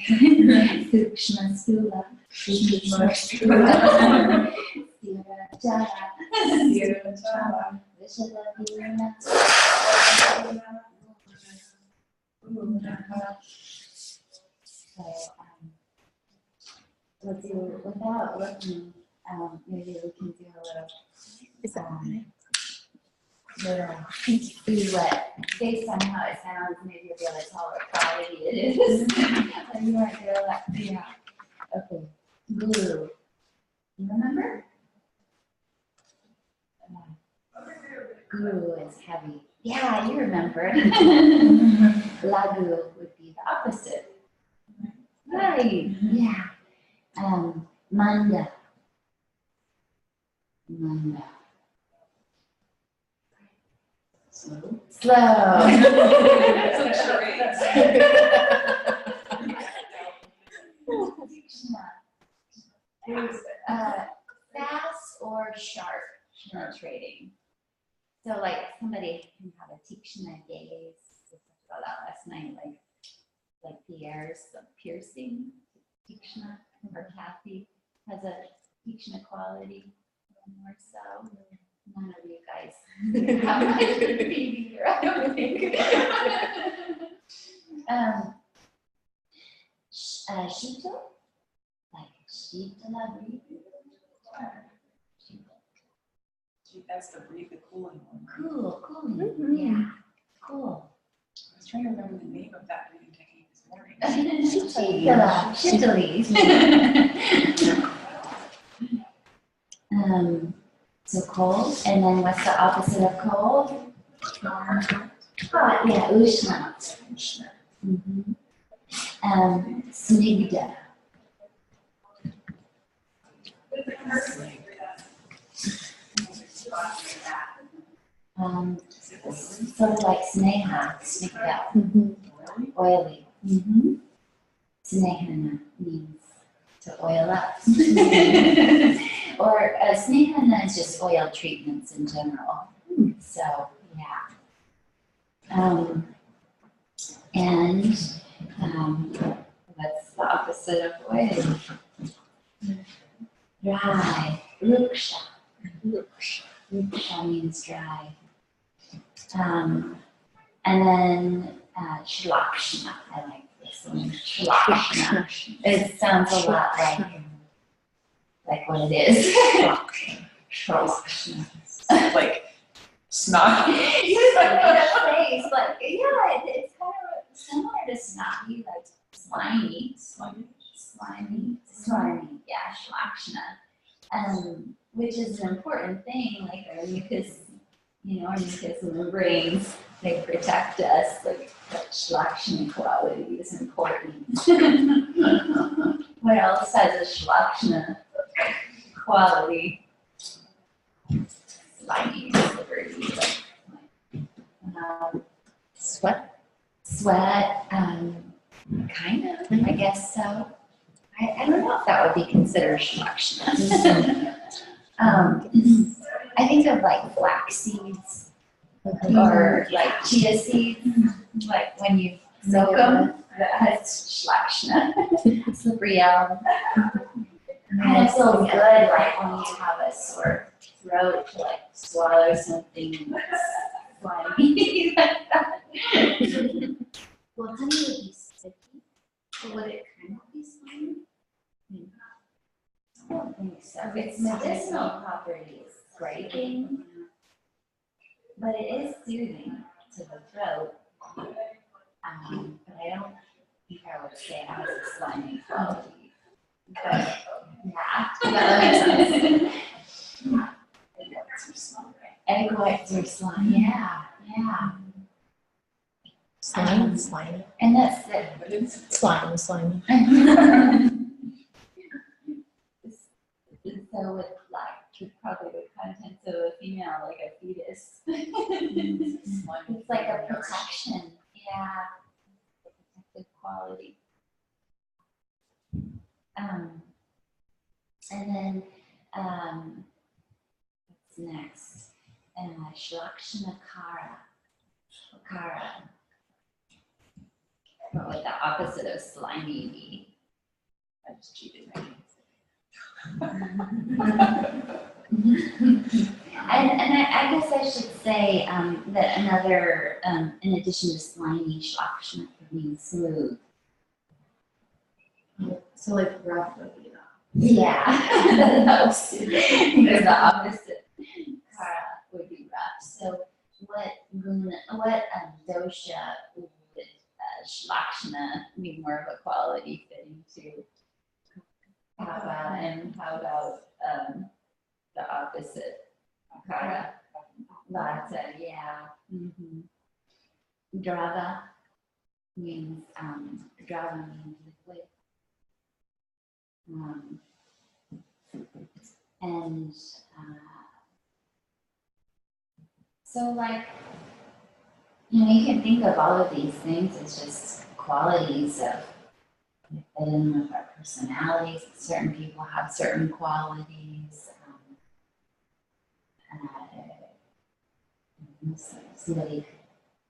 Sukshma Stula. Sukshma Stula. Stira Java. Stira Java. Vishala Virna. So, let's do, without looking, maybe we can do a little, see what, based on how it sounds, maybe you'll be able to tell what quality it is. So you want to do that? Yeah. Okay. Glue. You remember? Glue is heavy. Yeah, you remember. Lagu would be the opposite. Right. Yeah. Manda. Manda. Slow. Fast or sharp penetrating. So like somebody can have a tikshna gaze. We talked about that last night, like Pierre's piercing. Tikshna or Kathy has a tikshna quality. More so. None of you guys have much baby here, I don't think. Shito, like Shitala breathe. That's the breathe, the cooling one. Cooling. Mm-hmm. Yeah, cool. I was trying to remember the name of that breathing technique this morning. Shitali. So cold, and then what's the opposite of cold? Hot, yeah, ushna. Mm-hmm. Snigda. Sort of like sneha, snigda. Oily. Snehana means to oil up. Or snehana is just oil treatments in general. So, yeah. What's the opposite of oil? Dry. Ruksha. Ruksha means dry. And then shlakshna. I like this one. Shlakshna. It sounds a lot like what it is. Shlakshna. Like snot. It's like yeah, it's kind of similar to snotty, like slimy. Yeah, shlakshna. Which is an important thing, like our mucus, our mucus membranes, they protect us, like that shlakshna quality is important. What else has a shlakshna quality? Slimy, slippery, sweat, kind of, I guess so. I don't know if that would be considered shlakshna. I think of like flax seeds or like chia seeds, like when you soak them, that has shlakshna, slippery elm. Kind of feels good, like when you have a sore throat to like swallow something that's slimy like that. Well, honey would be sticky, but would it kind of be slimy? I don't think so. Its medicinal properties, breaking, but it is soothing to the throat. But I don't think I would say it has a slimy quality. But yeah, that makes sense. Egg whites are slimy. Yeah. Slimy. And that's it. Slimy. So with probably the contents of a female, like a fetus. It's like a protection. Yeah. Protective quality. And then what's next? Shlakshna kara. What would the opposite of slimy be? just cheated. I I guess I should say that another, in addition to slimy, schlachna means smooth. So like rough would be that. Yeah, that helps. Because the opposite kara would be rough. So what dosha would schlachna be more of a quality fitting to kara, and how about the opposite kara? Vata, yeah. Mm-hmm. Drava means liquid. And so like, you can think of all of these things as just qualities of within with our personalities. Certain people have certain qualities. Somebody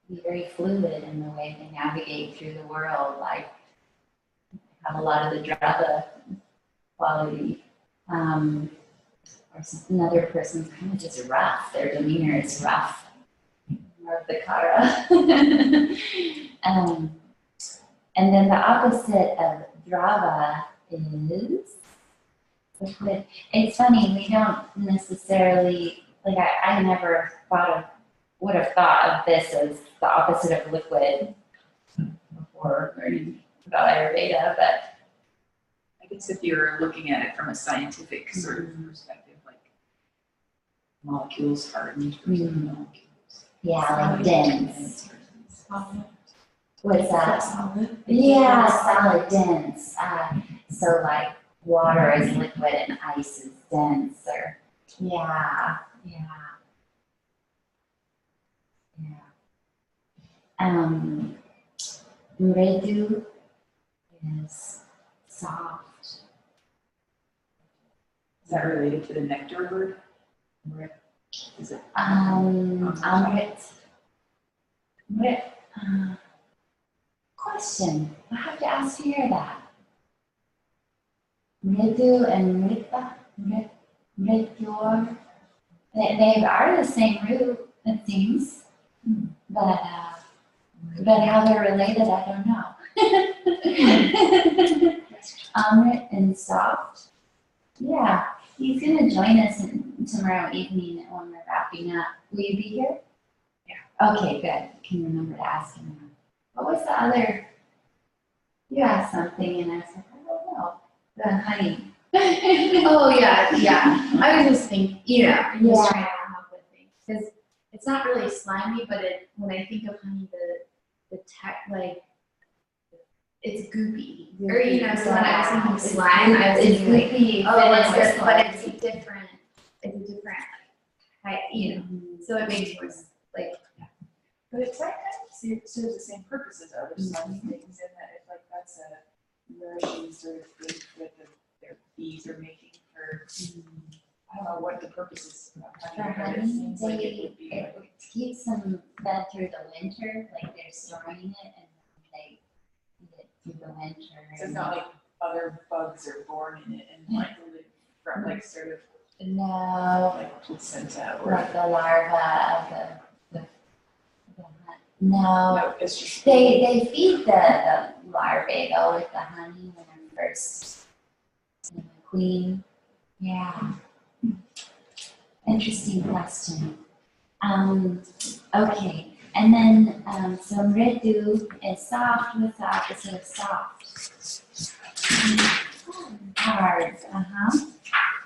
could be very fluid in the way they navigate through the world, like have a lot of the drava quality. Or another person's kind of just rough. Their demeanor is rough. More of the kara. And then the opposite of drava is liquid. It's funny, we don't necessarily, like I never would have thought of this as the opposite of liquid before learning about Ayurveda, but I guess if you're looking at it from a scientific sort of perspective, like molecules hardened versus molecules. yeah, like dense. Solid. What's that? Solid. Yeah, solid, dense. So like water is liquid and ice is dense, or yeah. Mridu is soft. Is that related to the nectar word? Is it? Amrit. Question. I have to ask here that. Mridu and Mrita, Mritur, they are the same root, it seems, but how they're related, I don't know. Amrit and soft. Yeah, he's going to join us tomorrow evening when we're wrapping up. Will you be here? Yeah. Okay, good. Can remember to ask him. What was the other? You asked something, and I was like, I don't know. The honey. Oh yeah. I was just thinking, I'm just trying to come up with things because it's not really slimy, but when I think of honey, the like it's goopy. Or so when I was thinking slime, I was thinking like, oh, it's good, but it's a different like, so it makes more sense. Like, But it's like kind of serves the same purpose as other slimy things in that if like that's a nourishing sort of food that their bees are making for, I don't know what the purpose is of For honey, but it honey, seems like it would be it keeps them fed through the winter, like they're storing it and they eat it through the winter. so it's not like other bugs are born in it and like live from like sort of No, like placenta or like the larva of the no. no, it's just They feed the larvae though with the honey when they're first queen. Yeah. Interesting question. Okay, and then so mridu is soft. What's the opposite of soft? Hard.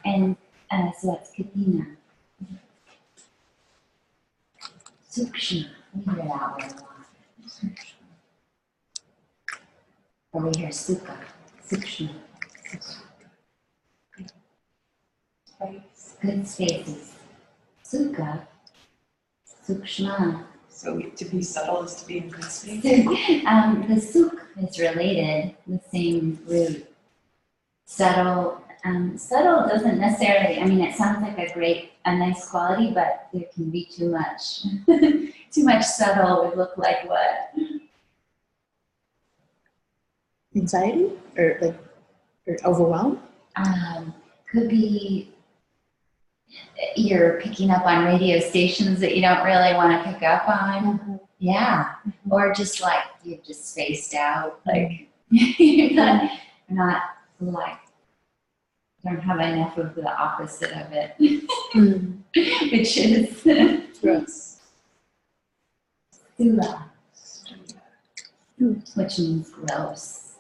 And so that's katina. Sukshma. We hear that word a lot. Or we hear sukha. Sukshma. Good spaces. Sukha. Sukshma. so to be subtle is to be in good space. The suk is related, the same root. Subtle. Subtle doesn't necessarily, I mean, it sounds like a nice quality, but there can be too much. Too much subtle would look like what? Anxiety or like Or overwhelmed? Could be you're picking up on radio stations that you don't really want to pick up on. Yeah. Or just like you're just spaced out. Like you're not like, don't have enough of the opposite of it, which is Gross. Shiela, which means gross.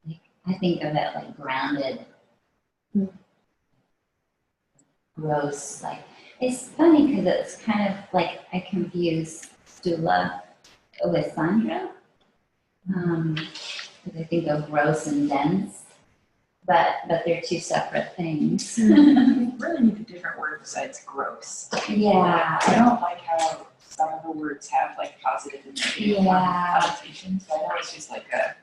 Like, I think of it like grounded. Gross, like, it's funny because it's kind of like I confuse Shiela with Sandra. Because I think of gross and dense, but they're two separate things. We really need a different word besides gross. Yeah. I don't like how some of the words have like positive and negative connotations, so I know it's just like a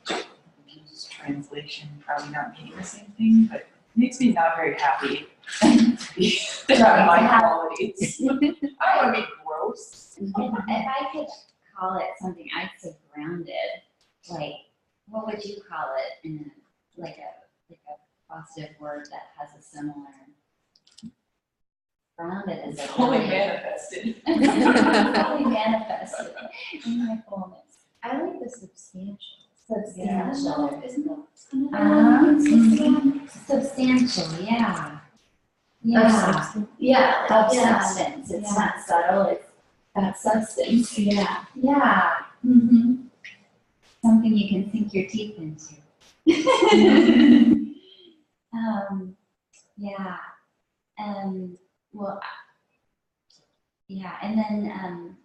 confused translation, probably not meaning the same thing, but it makes me not very happy to be around my qualities. I don't want to be gross. If I could call it something, I'd say grounded. Like, what would you call it in like a positive word that has a similar? Grounded is a Fully manifested. fully manifested in my fullness. I like the substantial. Substantial. Isn't Substantial, yeah. Yeah. Yeah. Of Yeah. substance. It's Yeah. not subtle, it's got substance. Yeah. Yeah. Something you can sink your teeth into. Yeah. Well, yeah, and then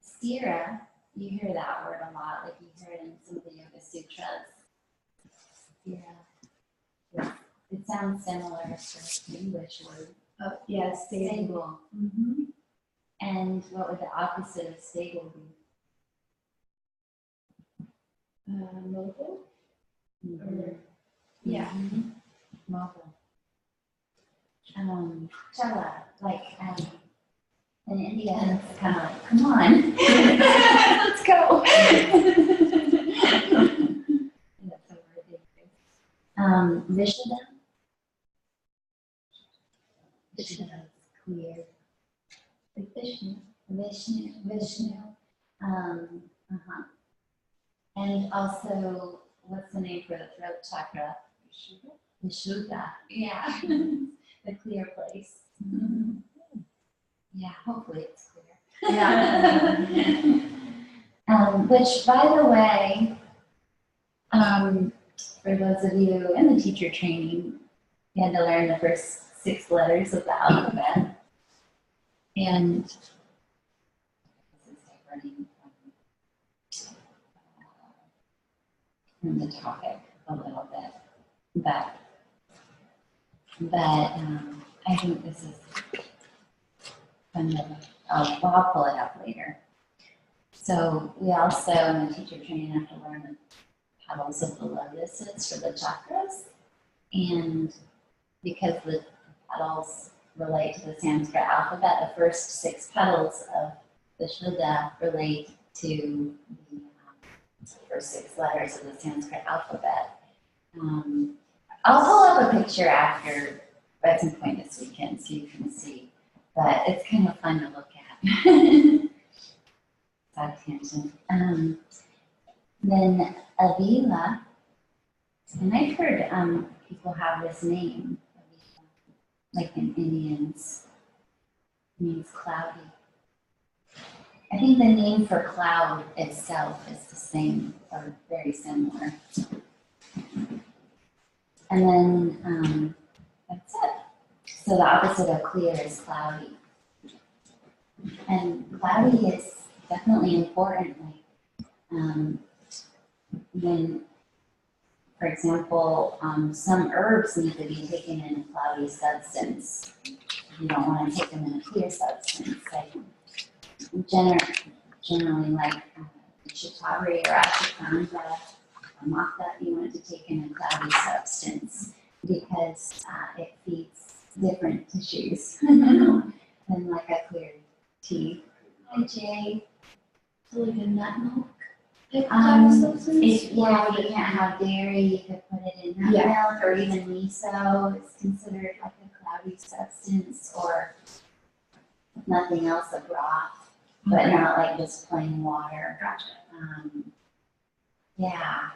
stira, you hear that word a lot, like you hear it in some of the Yoga Sutras. Stira. It sounds similar to the English word. Oh, yeah, stable. Stable. And what would the opposite of stable be? Mobile? Yeah. Mobile. Shiela, like in India, it's kind of like, come on, let's go. That's so ridiculous. Vishnu. Vishnu is clear. Like Vishnu. And also, what's the name for the throat chakra? Vishuddha. Yeah. The clear place. Yeah, hopefully it's clear. Yeah. Which, by the way, for those of you in the teacher training, you had to learn the first 6 letters of the alphabet. And this is diverting from the topic a little bit, but I think this is kind of, I'll pull it up later. So we also in the teacher training have to learn the petals of the lotuses for the chakras, and because the petals relate to the Sanskrit alphabet, the first 6 petals of the Shuddha relate to the first 6 letters of the Sanskrit alphabet. I'll pull up a picture after at some point this weekend so you can see, but it's kind of fun to look at. Side tangent. Then Avila, and I've heard people have this name, like in Indians, it means cloudy. I think the name for cloud itself is the same or very similar. And then that's it. So the opposite of clear is cloudy. And cloudy is definitely important. Like when, for example, some herbs need to be taken in a cloudy substance. You don't want to take them in a clear substance. Like generally, like shatavari or ashwagandha or matha, you want to take in a cloudy substance because it feeds different tissues than like a clear tea. Hi, Jay. Like a nut milk? Yeah, Yeah, if you can't have dairy, you could put it in nut milk, or even miso. It's considered like a cloudy substance, or nothing else, a broth, but not like just plain water. Gotcha. Yeah.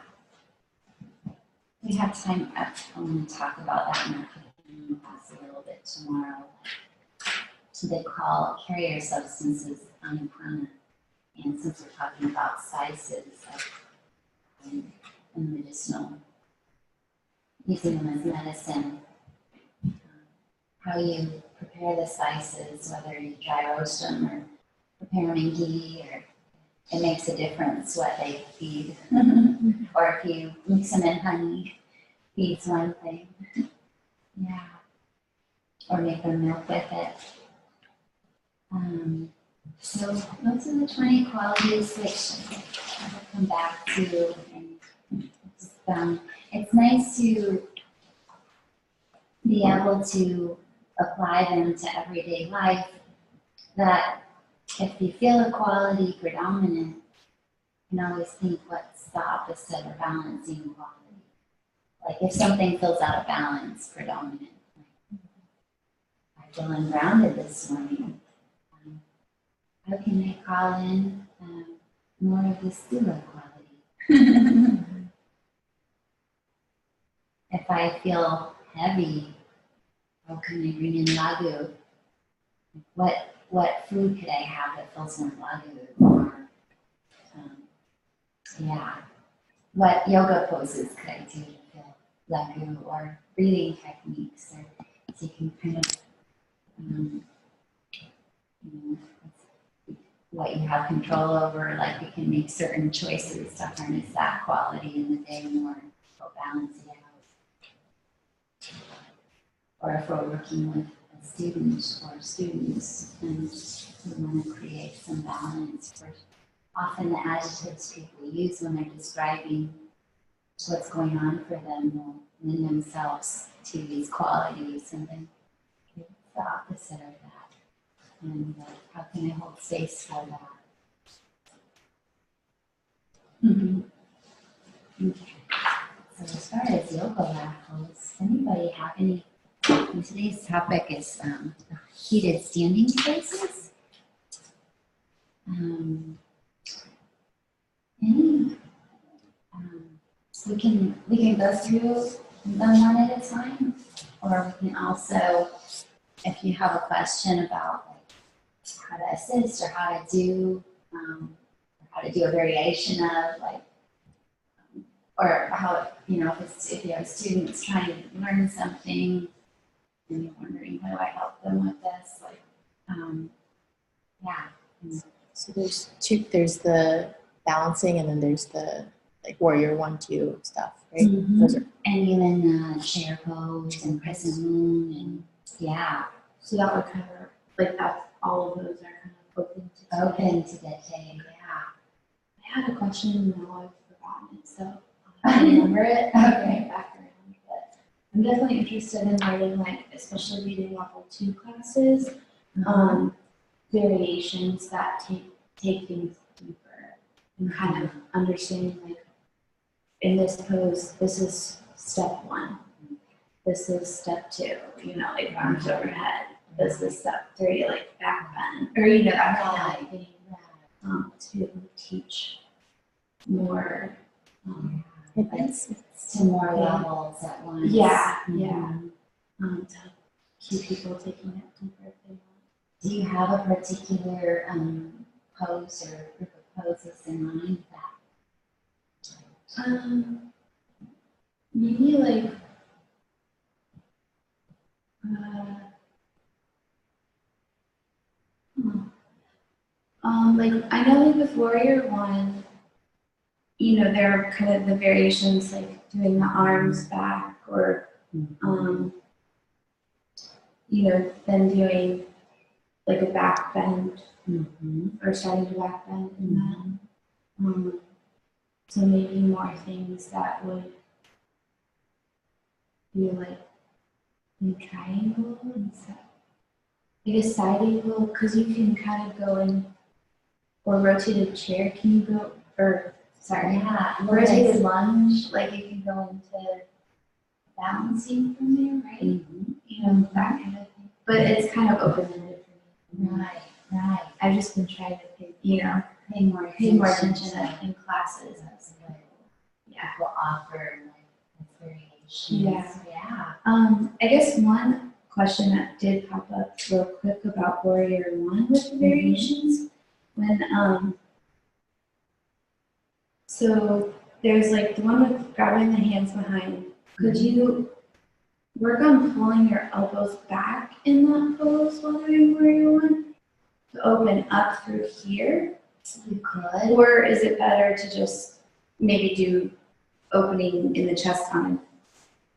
We have time. I want to talk about that in our cooking class a little bit tomorrow. They call carrier substances anapana, and since we're talking about spices and medicinal, using them as medicine, how you prepare the spices, whether you dry roast them or prepare them in ghee, or it makes a difference what they feed. Or if you mix them in honey, feeds one thing. Yeah. Or make them milk with it. So those are the 20 qualities which I'll come back to. And it's nice to be able to apply them to everyday life, that if you feel a quality predominant, you can always think what's the opposite or balancing quality. Like if something feels out of balance, predominant. Like, I feel ungrounded this morning. How can I call in more of the steward quality? If I feel heavy, how can I bring in lagu? What food could I have that feels more lagu? Or, what yoga poses could I do to feel lagu? Or breathing techniques, or so you can kind of, what you have control over, like you can make certain choices to harness that quality in the day more, or balance it out. Or if we're working with a student or students and we want to create some balance, for often the adjectives people use when they're describing what's going on for them will lend themselves to these qualities, and then it's the opposite of that. And how can I hold space for that? Okay. So as far as yoga lab goes, anybody have any? And today's topic is heated standing spaces. We can go through them one at a time, or we can also, if you have a question about how to assist or how to do a variation of or how, if you have students trying to learn something and you're wondering, how do I help them with this? So there's the balancing, and then there's the warrior 1, 2 stuff, right? Mm-hmm. Those are, and even chair pose and crescent moon, and So that would cover, that's, all of those are kind of open to the day, I had a question and now I've forgotten it, so I remember it. Okay, back around. But I'm definitely interested in learning, especially reading level 2 classes, variations that take things deeper and kind of understanding, in this pose, this is step 1. This is step 2, arms overhead. This is step 3, back bend, or that kind of thing. To be able to teach more. it's to more levels at once. To keep people taking it deeper if they want. Do you have a particular pose or group of poses in mind that? Maybe I know with Warrior 1, there are kind of the variations doing the arms back, or then doing a back bend, or starting to back bend in that. So maybe more things that would be in triangle instead. A side angle, because you can kind of go in, or rotated chair, can you go, or sorry. Yeah. and then Rotated lunge, like you can go into balancing from there, right? You know, that kind of thing. But it's kind of open-ended for me. Right, right. I've just been trying to pay, you know, Pay more attention to in classes. That's what Yeah. people offer, like variations. Yeah. Yeah. I guess one question that did pop up real quick about Warrior One with the variations, when so there's like the one with grabbing the hands behind. Could you work on pulling your elbows back in that pose while doing Warrior One to open up through here? You could. Or is it better to just maybe do opening in the chest on,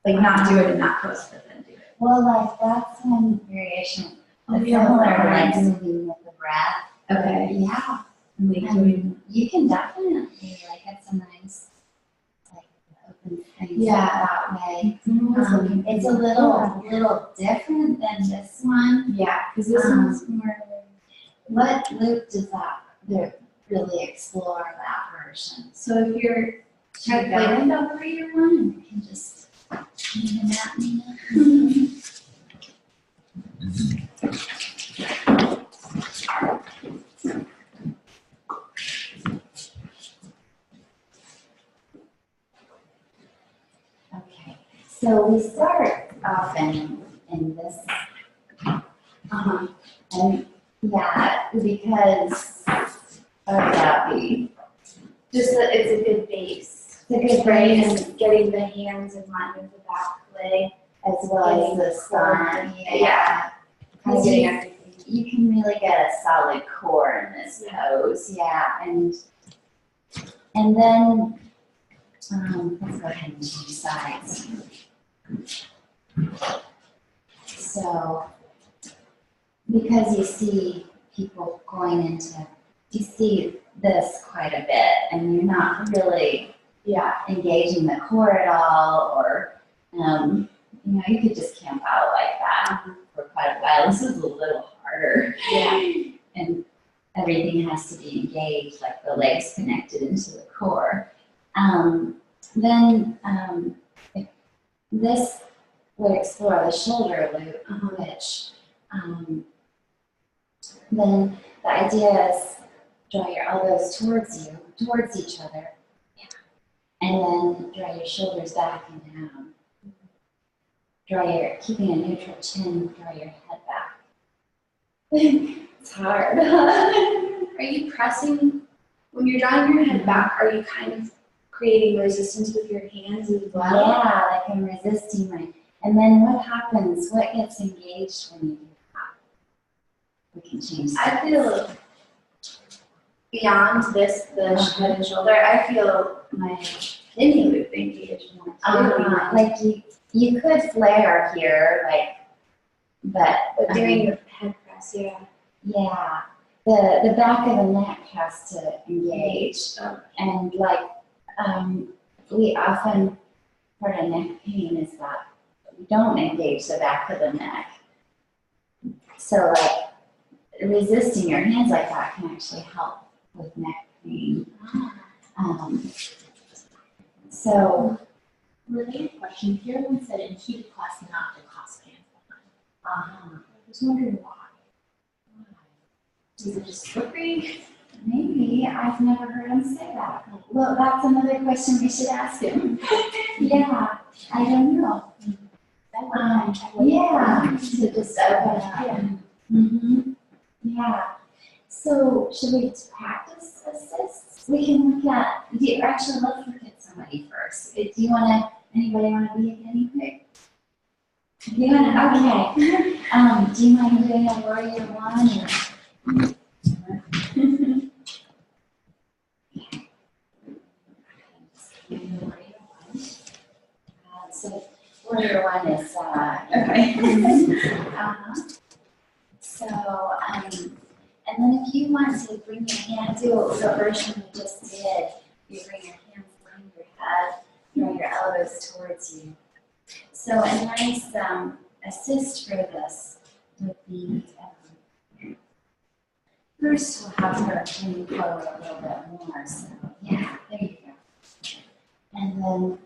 like not do it in that pose, but then do it? Well, like that's one variation. Oh, It's yeah. similar to like moving with the breath. Okay. Yeah. Like doing, You can definitely like get some nice like open things Yeah. that way. looking It's a for- little different than this one. Yeah, because this one's more. What loop does that really explore that version? So if you're Check like, that window for your one and you can just lean at me. Okay, so we start often in this, and yeah, because of that we, just that it's a good base, it's a good right? phrase, And getting the hands in line with the back leg. as well as the sun, Yeah. Kind of getting everything. You can really get a solid core in this pose, yeah, and then, let's go ahead and change sides. So, because you see people going into, you see this quite a bit, and you're not really, engaging the core at all, or, you could just camp out like that for quite a while. This is a little harder. Yeah. And everything has to be engaged, like the legs connected into the core. If this would explore the shoulder loop, which then the idea is draw your elbows towards each other, and then draw your shoulders back and down. Keeping a neutral chin, draw your head back. It's hard. Are you pressing, when you're drawing your head back, are you kind of creating resistance with your hands as well? Yeah, like I'm resisting and then what happens? What gets engaged when you do that? We can change that. I feel beyond this, the head and shoulder, I feel my kidney loop engaged more too. Like you could flare here, but Doing your head press, yeah. yeah, the back of the neck has to engage, and we often, part of neck pain is that we don't engage the back of the neck. So resisting your hands like that can actually help with neck pain. So. Related question, here one said in heated class not to clasp hands behind. I was wondering why. Is it just slippery? Maybe, I've never heard him say that. Well, that's another question we should ask him. Yeah, I don't know. Yeah, to just open up. Yeah. Yeah. So, should we practice assists? We can look at, actually, let's look at somebody first. Anybody want to be a guinea pig? You want to, okay. Do you mind doing a Warrior One? So Warrior One is, So, and then if you want to bring your hand, do the version we just did. You bring your hands behind your head, draw your elbows towards you. So a nice assist for this would be, first we'll have her in forward a little bit more. So yeah, there you go. then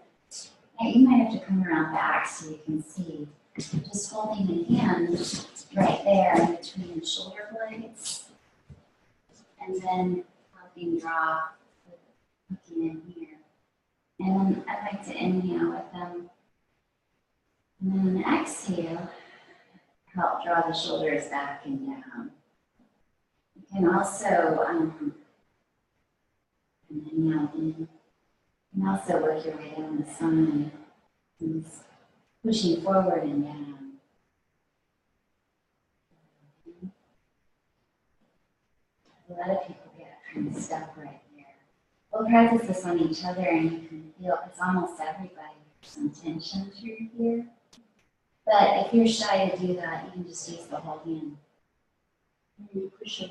yeah, you might have to come around back so you can see. Just holding the hand right there in between the shoulder blades. And then helping draw, looking in here. And then I like to inhale with them. And then exhale, help draw the shoulders back and down. You can also, and then now in. You can also work your way down the spine, pushing forward and down. A lot of people get kind of stuck right there. We'll practice this on each other and you can feel it's almost everybody. Some tension through here. But if you're shy to do that, you can just use the whole hand. You're pushing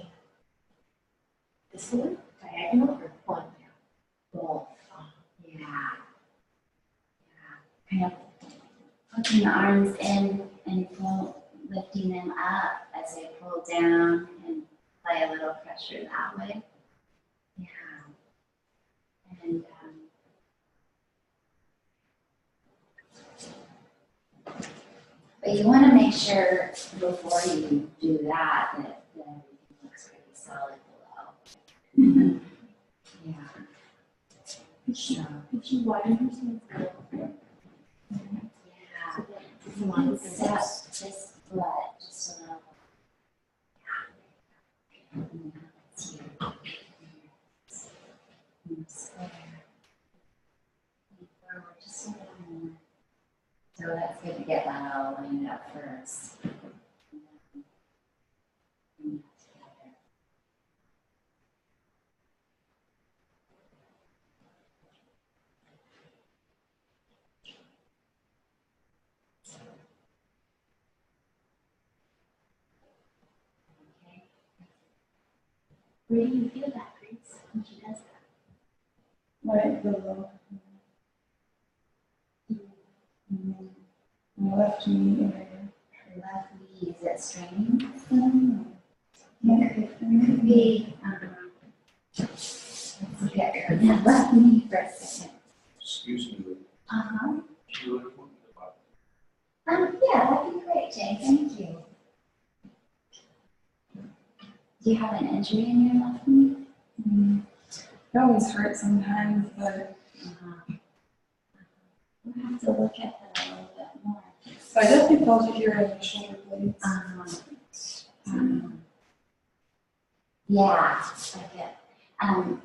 this one, diagonal, or one? Both. Yeah. Kind of hooking the arms in and lifting them up as they pull down and apply a little pressure that way. Yeah. And but you want to make sure before you do that everything looks pretty solid below. Yeah. Could you widen yourself a little? Yeah. Step this blood just a little. Yeah. Forward just a little more. So that's good to get that all lined up first. Bring that together. Okay. Where do you feel that, Grace, when she does that? Right below. My left knee area. Your left knee, is it straining? It could be. Let's look at your left knee for a second. Excuse me, Uh-huh. Sheila, what about Yeah, that'd be great, Jane. Thank you. Do you have an injury in your left knee? It always hurts sometimes, but We'll have to look at that a little bit more. I definitely felt it here in the shoulder blades. Yeah, like it.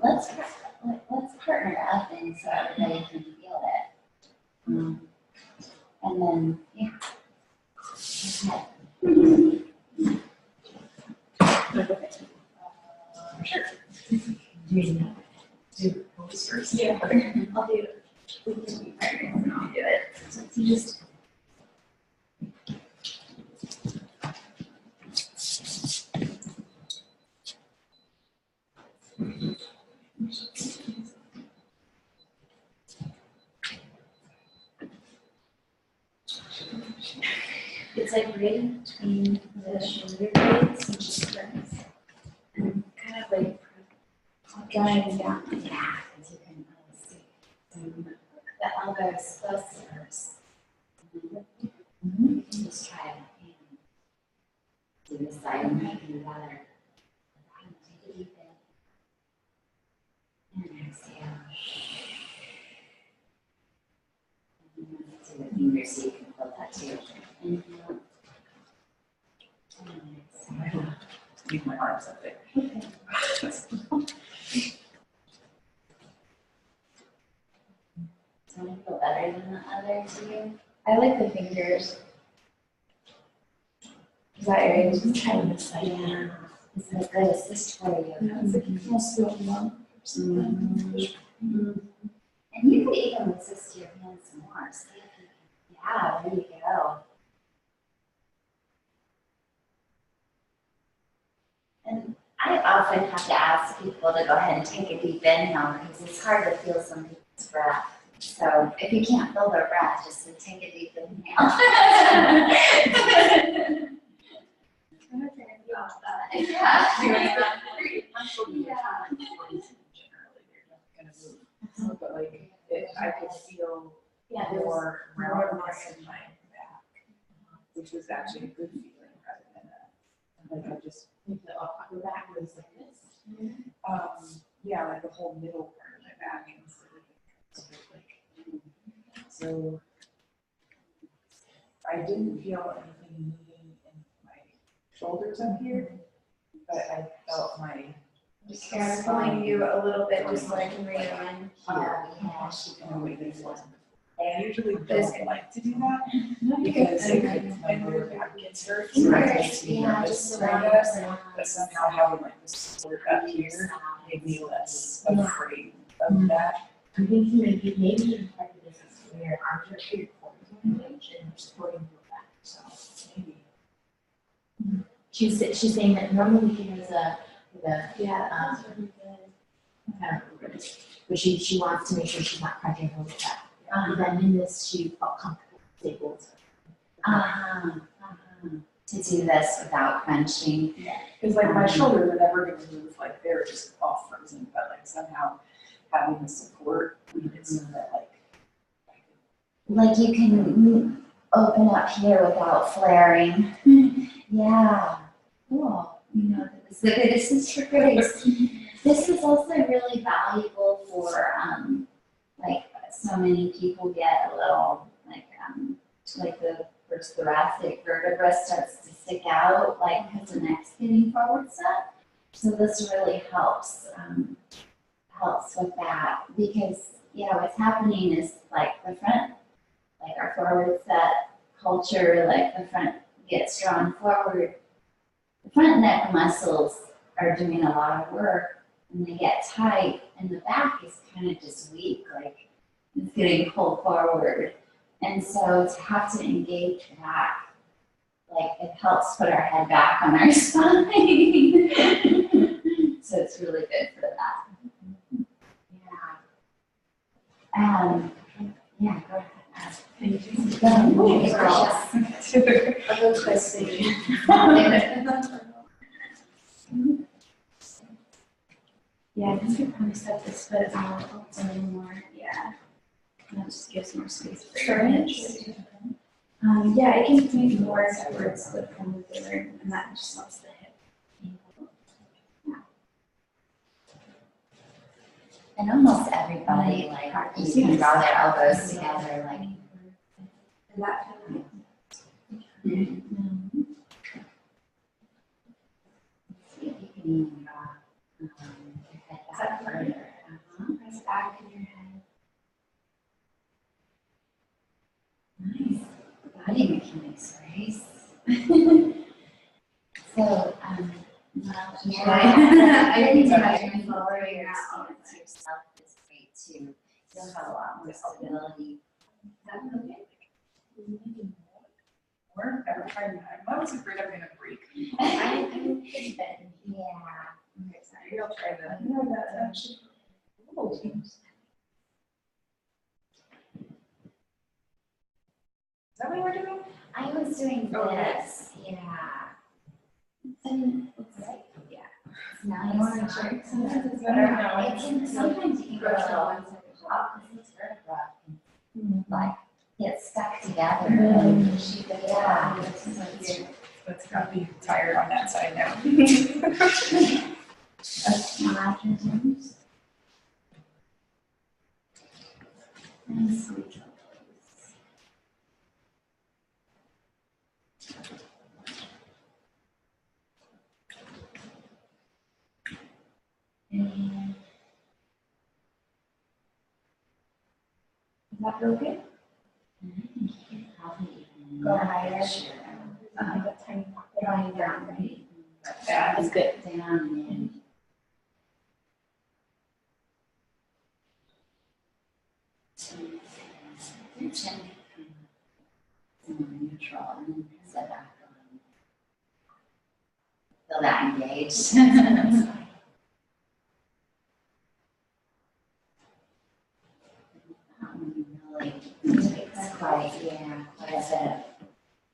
Let's partner up and so everybody can feel it. And then, yeah. Okay. Sure. Do pose first. Yeah. I'll do it. We can be partners and I'll do it. So you just. It's like right in between the shoulder blades, which is first, and kind of like drawing down. Yeah, as you can see. The elbows close first. You can just try it and do this side and maybe do the other. Take a deep in. And exhale. And then let's do the fingers so you can feel that too. Inhale. And exhale. Leave my arms up there. Okay. Does one feel better than the other to you? I like the fingers. Is that area just kind of this like, Yeah. It's a good assist for you. It's like you almost feel numb or something. And you could even assist your hands some more. See if you can. Yeah, there you go. And I often have to ask people to go ahead and take a deep inhale because it's hard to feel some people's breath. So if you can't feel their breath, just take a deep inhale. Yeah. But like, I could feel Yeah, there was more more roundness in my back, which was actually a good feeling rather than like I just, the upper back was like this. yeah, like the whole middle part of my back instead of like, so I didn't feel anything moving in my shoulders up here, but I felt my Kind of pulling you a little bit, just like where you're in. in a way that it wasn't. I usually don't like to do that because my lower back gets hurt. So it makes me nervous around it. But somehow having like this support up here made me less afraid of that. I'm thinking maybe part of this is where your arms are here, and you're supporting your back, so maybe. She's saying that normally she has that's really good. But she wants to make sure she's not crunching her back. But then in this, she felt comfortable, stable. To do this without crunching. Because like my shoulders are never gonna move, like they're just all frozen, but like somehow having the support made it so that like Like you can open up here without flaring. Yeah, cool. You know, this is for grace. This is also really valuable for, like, so many people get a little, like the first thoracic vertebra starts to stick out, like, because the neck's getting forward set. So this really helps, helps with that, because, yeah, what's happening is, like, the front, like our forward set culture, like the front gets drawn forward. The front neck muscles are doing a lot of work and they get tight, and the back is kind of just weak, like it's getting pulled forward. And so to have to engage back, like it helps put our head back on our spine. So it's really good for that. Yeah. Yeah, go ahead. Yeah, I think you probably set this foot out a little more. Yeah. That just gives more space for your hips. Yeah, it can point more towards the pelvic, and that just helps the hip. And almost everybody, like, you can draw their elbows together, like. See if you can even draw your head back further. Press back in your head. Nice. Body mechanics, Grace. So, well, yeah, I think measuring forward your experience yourself is great too. You'll have a lot more stability. Is that okay? Or ever tried that? I'm always afraid I'm gonna break. I'm pretty bad. Yeah. Okay, sorry, I'll try that. Actually. Is that what we're doing? I was doing Oh, this, yeah. And it's like, yeah. It's nice. I wanna check. Sometimes it's No, better. no, It can, sometimes you can go a little up, because it's vertebra can, like, get stuck together. Yeah. That's got me tired on that side now. Nice. Is that feel good? Go higher. That tiny pocket lying down, right? Yeah. That's good. Down and in. Your chin neutral and then set back on. Feel that engaged. Really, it's quite, yeah, quite a bit.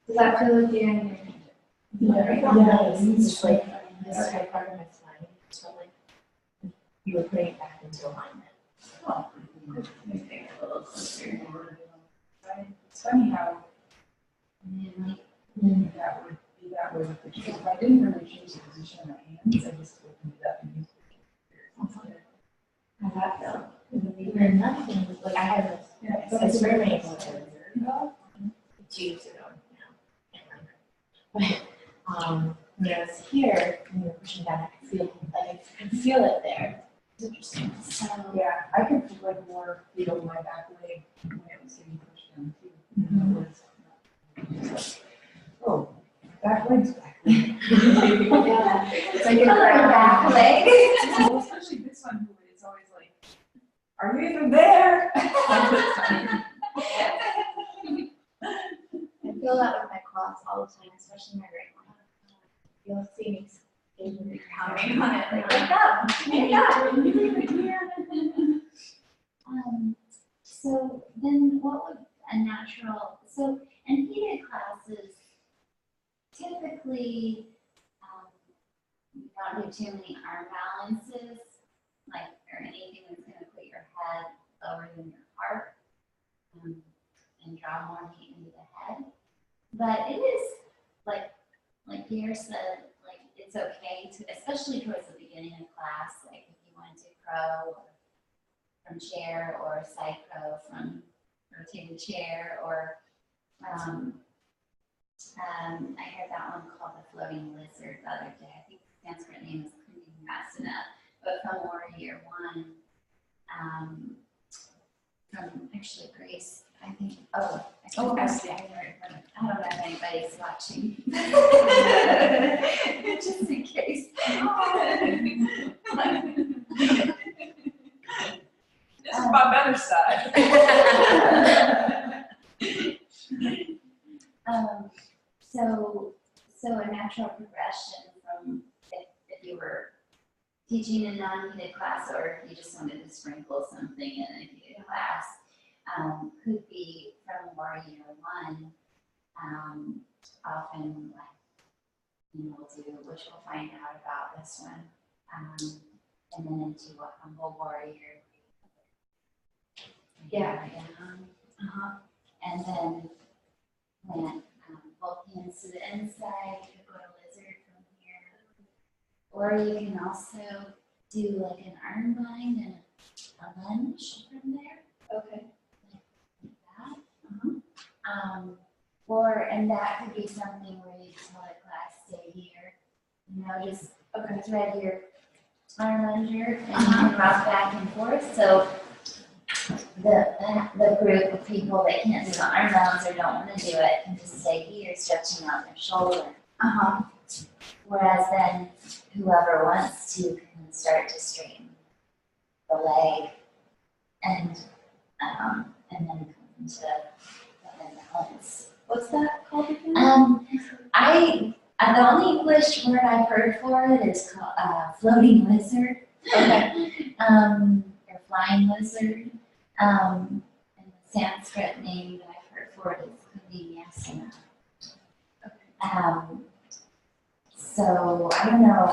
Does that feel like you're in your It's just like this right part of my spine. It's felt like you were putting it back into alignment. Oh, good. a little closer. It's funny how And that would be that way with the kids. I didn't really change the position of my hands, I just opened it up and used it. how that felt. Or nothing, like I have Yeah, a experiment. Two years ago. When I was here, when we were pushing down, I could feel it there. It's interesting. So, Yeah, I could like more feel my back leg when it was getting pushed down too. It was, oh, back leg's back leg. Yeah. it's like a back leg. Well, especially this one who is always like, are you even there? I feel that with my quads all the time, especially my right one. You'll see me occasionally pounding on it, like, wake up, wake up. So then what would a natural, so in heated classes, typically, you don't do too many arm balances, like, or anything that's gonna put your head lower than your heart, and draw more heat into the head. But it is, like Pierre said, like, it's okay to, especially towards the beginning of class, like if you wanted to crow from chair or side crow from rotated chair, or I heard that one called the floating lizard the other day. I think the Sanskrit name is Masana, but from Warrior One, from actually Grace, I think. I see. I don't know if anybody's watching. Just in case. This is my better side. So a natural progression from if you were teaching a non-heated class, or if you just wanted to sprinkle something in a heated class, could be from Warrior One. Often, like, we'll do, which we'll find out about this one, and then into a humble warrior. Yeah. And then when both hands to the inside, you could go to lizard from here. Or you can also do like an arm bind and a lunge from there. Okay. Like that. And that could be something where you tell the class, stay here. Just thread your arm under and rock back and forth. So the group of people that can't do the arm balance or don't want to do it can just stay here, stretching out their shoulder. Whereas then whoever wants to can start to straighten the leg and then come into the balance. What's that called again? The only English word I've heard for it is called floating lizard. Okay. Or flying lizard. And the Sanskrit name that I've heard for it is Kudinyasana. So I don't know.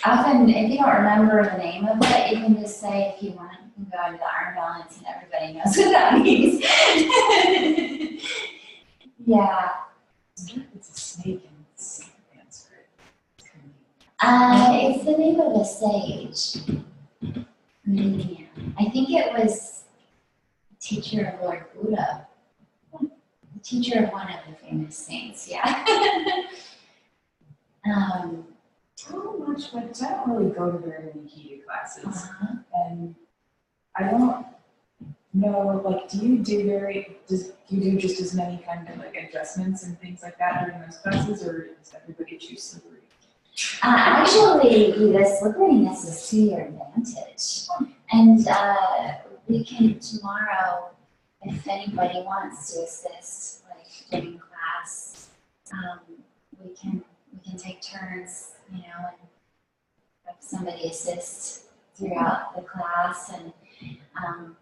Often, if you don't remember the name of it, you can just say, if you want, you can go into the arm balance, and everybody knows what that means. Yeah. It's a snake in Sanskrit. It's the name of a sage. I think it was the teacher of Lord Buddha. The teacher of one of the famous saints, yeah. How much, like, 'cause I don't really go to very many heated classes, and I don't know, like, do you do just as many kind of like adjustments and things like that during those classes, or does everybody choose slippery? Actually, the slipperiness is to your advantage. And we can tomorrow, if anybody wants to assist, like during class, we can take turns, and have somebody assist throughout the class, and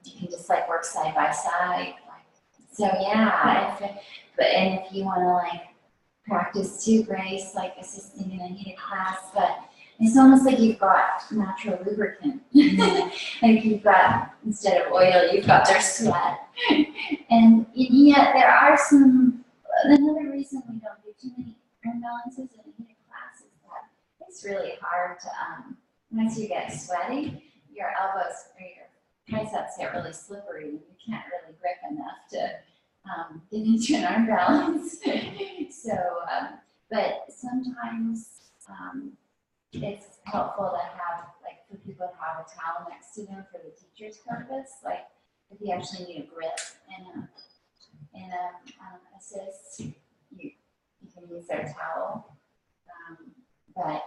you can just like work side by side. So yeah, if you want to like practice too, Grace, like assisting in a heated class, but It's almost like you've got natural lubricant. Like you've got, instead of oil, you've got their sweat. And yet there are some, another reason we don't do too many arm balances in a HIIT class is that it's really hard to, once you get sweaty, your elbows or your triceps get really slippery and you can't really grip enough to get into an arm balance. So, but sometimes it's helpful to have, like, for people to have a towel next to them for the teacher's purpose. Like, if you actually need a grip and a assist, you can use their towel. But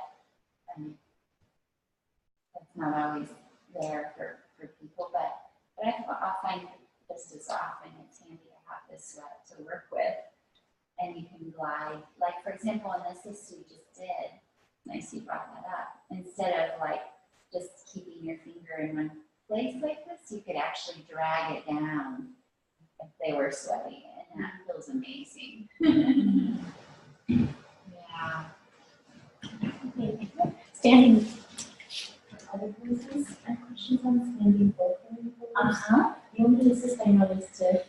that's not always there for people. But I find just as often it's handy to have this sweat to work with. And you can glide, like, for example, in this assist we just did, nice you brought that up, instead of like just keeping your finger in one place like this, you could actually drag it down if they were sweaty, and that feels amazing. Yeah. Standing. Other poses? Questions on standing vocally? Uh-huh. The only pieces I noticed to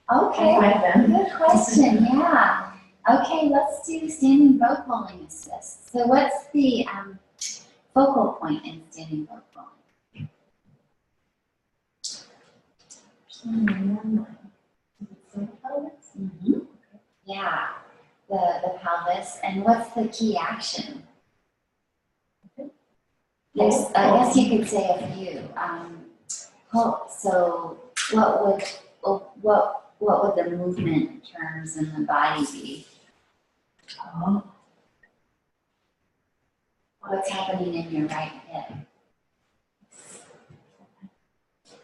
Okay, find them. good question, yeah. Okay, let's do standing boat bowling assist. So what's the focal point in standing boat bowling? Mm-hmm. Yeah, the pelvis. And what's the key action? There's, I guess you could say a few. So what would the movement terms in the body be? What's happening in your right hip?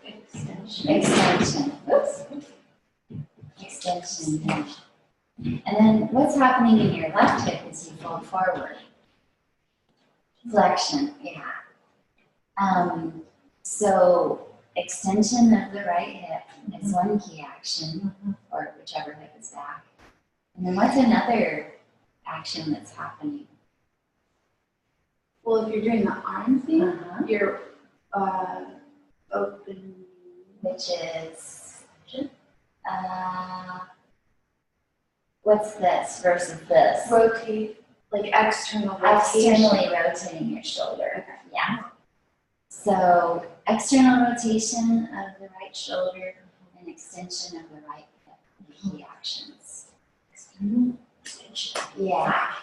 Extension. Oops. Extension, yeah. And then what's happening in your left hip as you fold forward? Flexion, yeah. So extension of the right hip is one key action, or whichever hip is back. And then what's another action that's happening? Well, if you're doing the arm thing, Uh-huh. you're open. Which is, what's this versus this? Rotate, like external rotation. Externally rotating your shoulder. Yeah. So external rotation of the right shoulder and extension of the right hip, the key actions. External extension. Yeah.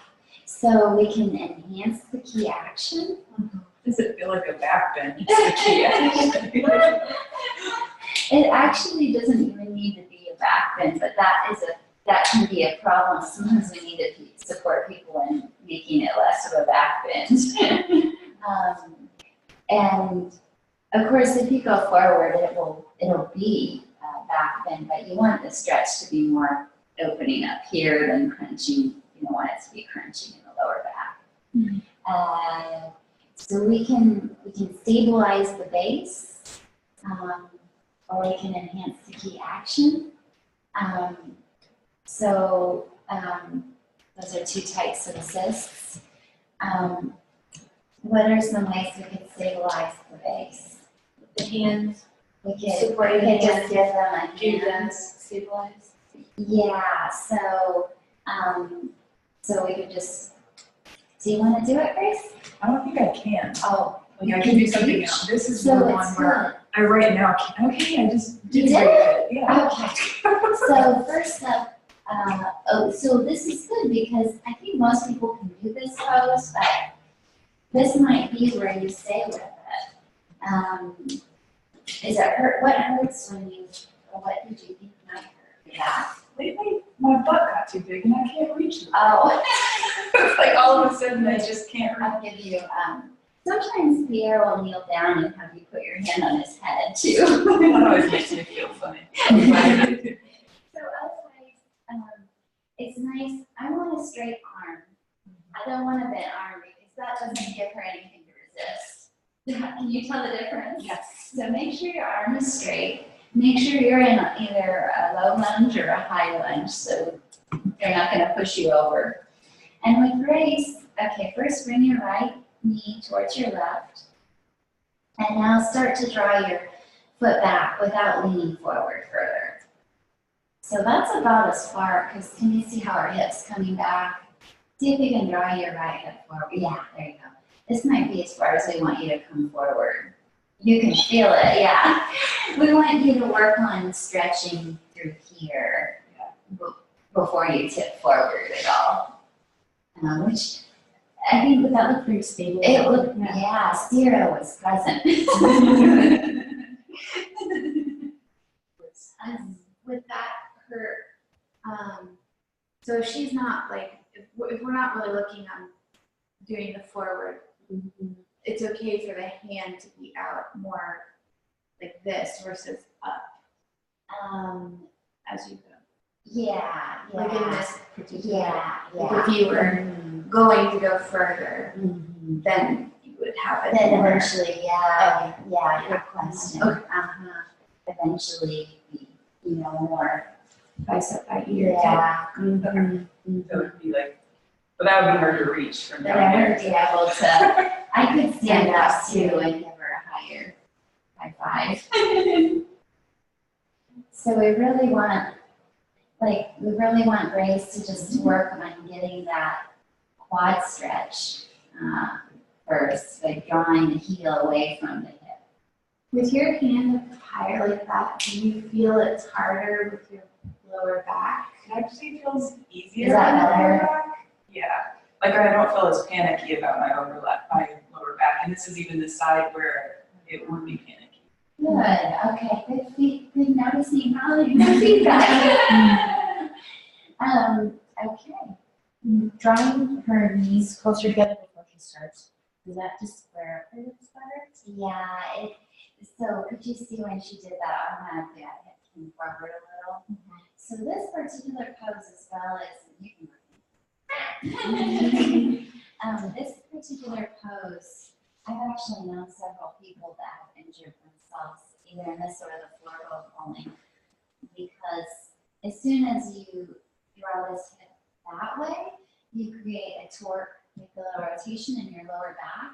So we can enhance the key action. Does it feel like a back bend? It's the key action. It actually doesn't even need to be a back bend, but that can be a problem. Sometimes we need to support people in making it less of a back bend. And of course, if you go forward, it'll be a back bend, but you want the stretch to be more opening up here than crunching. You don't want it to be crunching in the lower back. So we can stabilize the base, or we can enhance the key action. Those are two types of assists. What are some ways we could stabilize the base? The hands, We could supporting just hands, give them a do hand. that, stabilize. Yeah, so we could just, do you want to do it, Grace? I don't think I can. Oh, Like I can do something else. This is the so one it's where I right now can't. Okay, I just You did did? it. Yeah. okay. So first up, so this is good because I think most people can do this pose, but this might be where you stay with it. Is it hurt? What hurts when you, or what did you think might hurt? Yeah. Lately, my butt got too big and I can't reach it. Oh. It's like all of a sudden I just can't reach. I'll give you, sometimes Pierre will kneel down and have you put your hand on his head too. That always makes me feel funny. So otherwise, it's nice, I want a straight arm. I don't want a bent arm because that doesn't give her anything to resist. Can you tell the difference? Yes. So make sure your arm is straight. Make sure you're in either a low lunge or a high lunge so they're not going to push you over. And with Grace, okay, first bring your right knee towards your left. And now start to draw your foot back without leaning forward further. So that's about as far, because can you see how our hip's coming back? See if you can draw your right hip forward. Yeah, there you go. This might be as far as we want you to come forward. You can feel it, yeah. We want you to work on stretching through here before you tip forward at all. Which I think That looked pretty stable. it looked, yeah, Sierra was present. With that, so if she's not like, if we're not really looking on doing the forward, it's okay for the hand to be out more like this versus up as you go. Yeah, Like in yeah, this particular. yeah, Like yeah. if you were going to go further, then you would have it Then more. eventually, yeah, yeah, good question. Okay. Eventually, you know, more. Bicep by ear. Yeah. That would be like, but that would be hard to reach from But down I here. would be able to, I could stand up too and give her a higher high five. So we really want Grace to just work on getting that quad stretch first, like drawing the heel away from the hip. With your hand up higher like that, do you feel it's harder with your lower back? It actually feels easier. Is that on the better? lower back. Yeah, like I don't feel as panicky about my lower back, and this is even the side where it would be panicky. Good, okay, good noticing, Holly, good feedback. Okay. Drawing her knees closer together before she starts. Does that just square up her hips better? Yeah, so could you see when she did that, automatically I hip came forward a little. So this particular pose as well as, you can this particular pose, I've actually known several people that have injured themselves either in this or the floor roll pulling, because as soon as you draw this hip that way, you create a torque with the rotation in your lower back,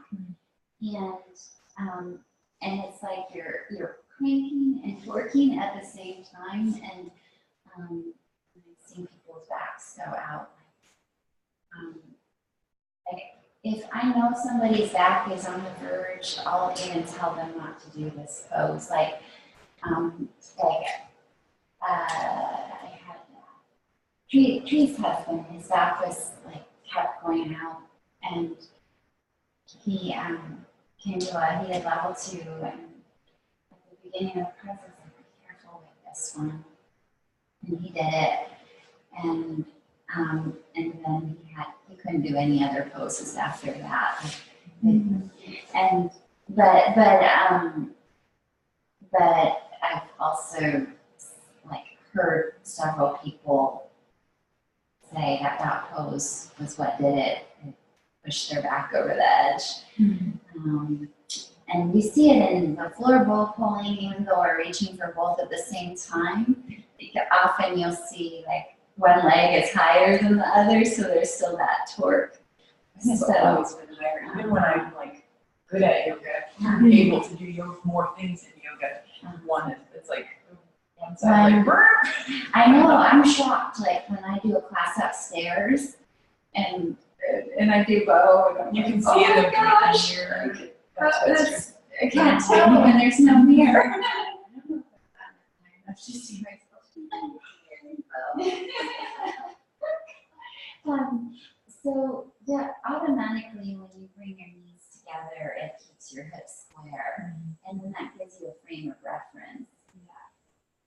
and it's like you're cranking and torquing at the same time, and I've seen people's backs go out. Like if I know somebody's back is on the verge, I'll even tell them not to do this pose. I had Tree's husband, his back was like kept going out, and he came to he had level 2, and at the beginning of the process, I was like, be careful with this one, and he did it, and then he couldn't do any other poses after that, and but I've also like heard several people say that pose was what did it. It pushed their back over the edge. And we see it in the floor roll pulling, even though we're reaching for both at the same time. Often you'll see like one leg is higher than the other, so there's still that torque. It's So, always been there, even when I'm like good at yoga, I'm able to do more things in yoga. One is, it's like, one side like, brr. I know, I'm shocked, like when I do a class upstairs and I do bow. And I'm You like, can see oh in my the gosh, mirror. that's, I can't tell when there's no mirror. I've just seen myself. So yeah, automatically when you bring your knees together, it keeps your hips square, and then that gives you a frame of reference.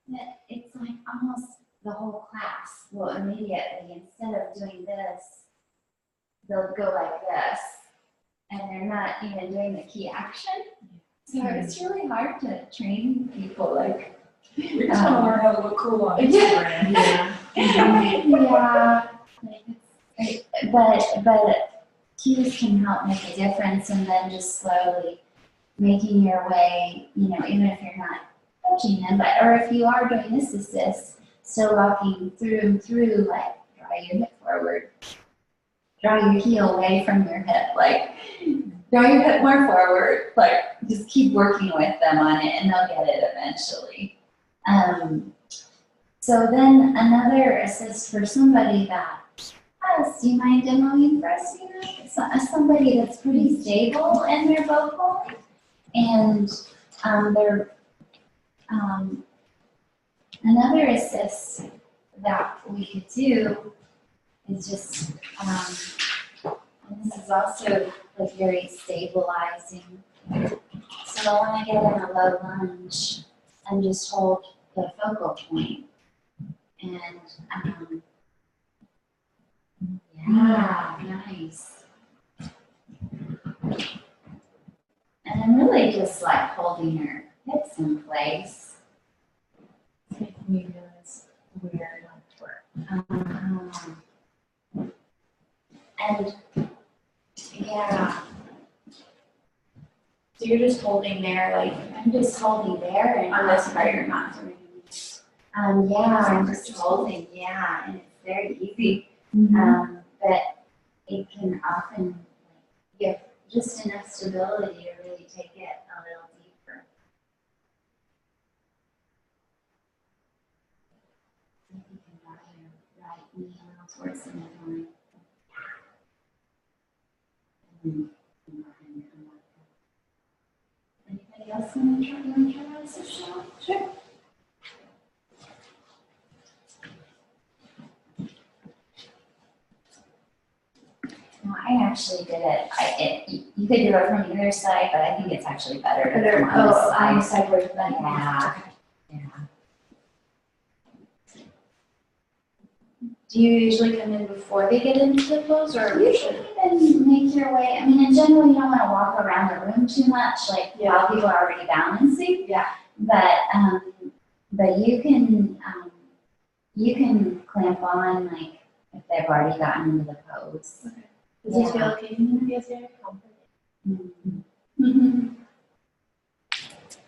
Yeah. It's like almost the whole class will immediately, instead of doing this, they'll go like this, and they're not even doing the key action. So it's really hard to train people like. You're just gonna learn how to look cool on Instagram. Yeah. But cues can help make a difference, and then just slowly making your way, even if you're not coaching them, or if you are doing this assist, still walking through and through, like draw your hip forward, draw your heel away from your hip, like draw your hip more forward, like just keep working with them on it and they'll get it eventually. So then another assist for somebody that has, do you mind demoing for us, somebody that's pretty stable in their vocal and they're another assist that we could do is just, and this is also like very stabilizing. So when I get in a low lunge and just hold the focal point and, yeah, nice. And I'm really just like holding your hips in place. It's making me realize where not to work. And yeah, So you're just holding there, like I'm just holding there and on this part, you're not doing yeah, I'm just holding, yeah, and it's very easy. anything. But it can often give just enough stability to really take it a little deeper. So you can draw your right knee a little towards the midline. And then come back up. Anybody else want to try this, Shiela? Sure. No, I actually did it. You could do it from either side, but I think it's actually better to come on this On the side. side where you're bending. Yeah. Okay. Yeah. Do you usually come in before they get into the pose, or You can even make your way. I mean, in general, you don't want to walk around the room too much, like while people are already balancing. Yeah. But you can clamp on like if they've already gotten into the pose. does it feel okay to me? Feels very comfortable. Mm-hmm.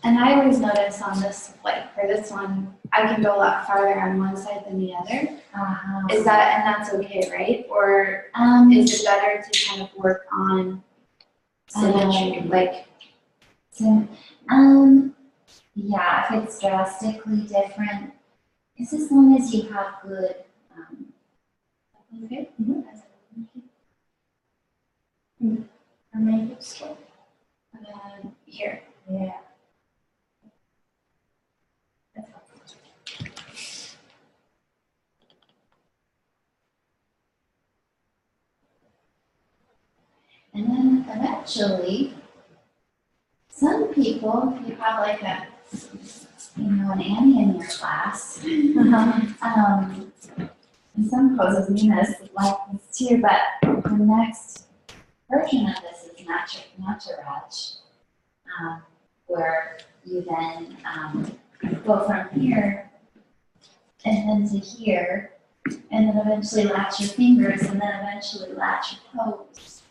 And I always notice on this, like for this one, I can go a lot farther on one side than the other. Is that, and that's okay, right? Or is it better to kind of work on symmetry, like? So, yeah, if it's drastically different, it's as long as you have good, Okay. Are my hips straight? Here. Yeah. And then eventually, some people, you have like an Annie in your class. And some poses mean this, like this too, but the next version of this is Nataraj, where you then go from here and then to here, and then eventually latch your fingers, and then eventually latch your toes,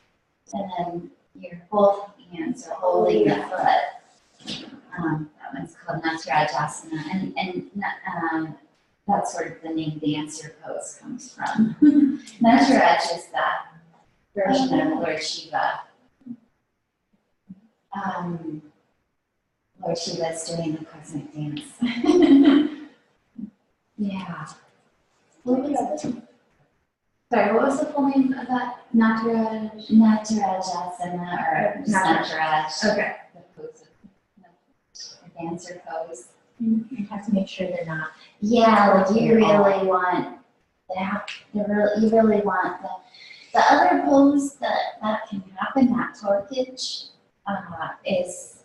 and then your both hands are holding the foot. That one's called Natarajasana, and that's where the name dancer pose comes from. Nataraj is that version of Lord Shiva. Lord Shiva's doing the cosmic dance. Yeah. Sorry, what was the full name of that? Nataraj? Natarajasana or just Nataraj. Okay. The pose of the dancer pose. You have to make sure they're not. Yeah, like you really want that. You really want the other pose that can happen, that torquage, is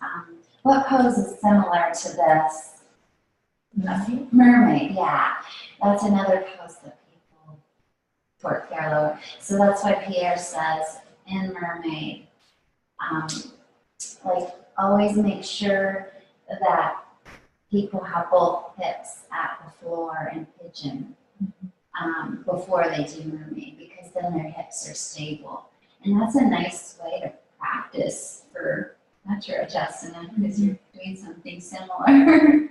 what pose is similar to this? Mermaid, yeah. That's another pose that people torque their lower. So that's why Pierre says in Mermaid, like always make sure that people have both hips at the floor in pigeon before they do Mermaid, because then their hips are stable. And that's a nice way to practice for Natarajasana, because you're doing something similar to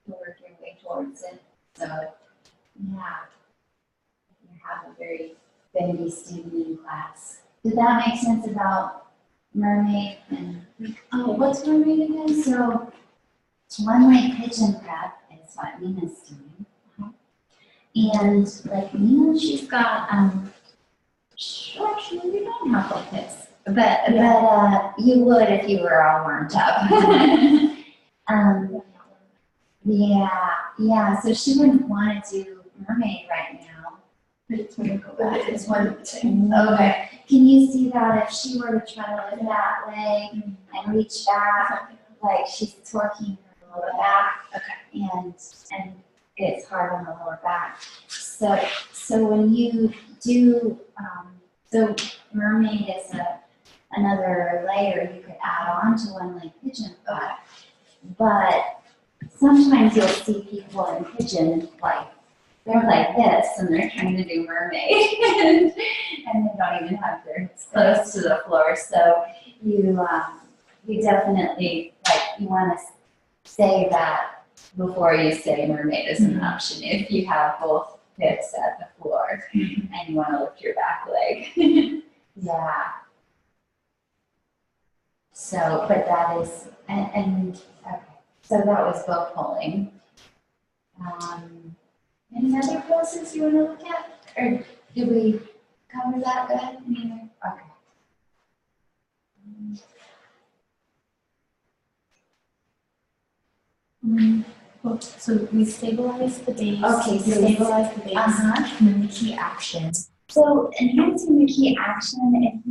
work your way towards it. So, yeah, you have a very bendy student in class. Did that make sense about mermaid and Oh, what's mermaid again? so one leg pigeon prep is what Nina's doing. And like Nina, she's got actually we don't have full pits, but you would if you were all warmed up. Yeah. So she wouldn't want to do mermaid right now. But it's when you go back. It's one thing. Okay. Can you see that if she were to try to lift that leg and reach back, like she's torquing her lower back, and it's hard on the lower back. So when you do, so mermaid is another layer you could add on to one leg pigeon prep, but sometimes you'll see people in pigeon like they're like this and they're trying to do mermaid and they don't even have their hips close to the floor. So you definitely you want to say that before you say mermaid is an option if you have both hips at the floor and you want to lift your back leg. Yeah. So, but that is and okay. So that was bow pulling. Any other poses you want to look at? Or did we cover that good? Any other? Okay. Well, so we stabilize the base. Okay, we so stabilize the base. Uh-huh. And then the key actions. So enhancing the key action,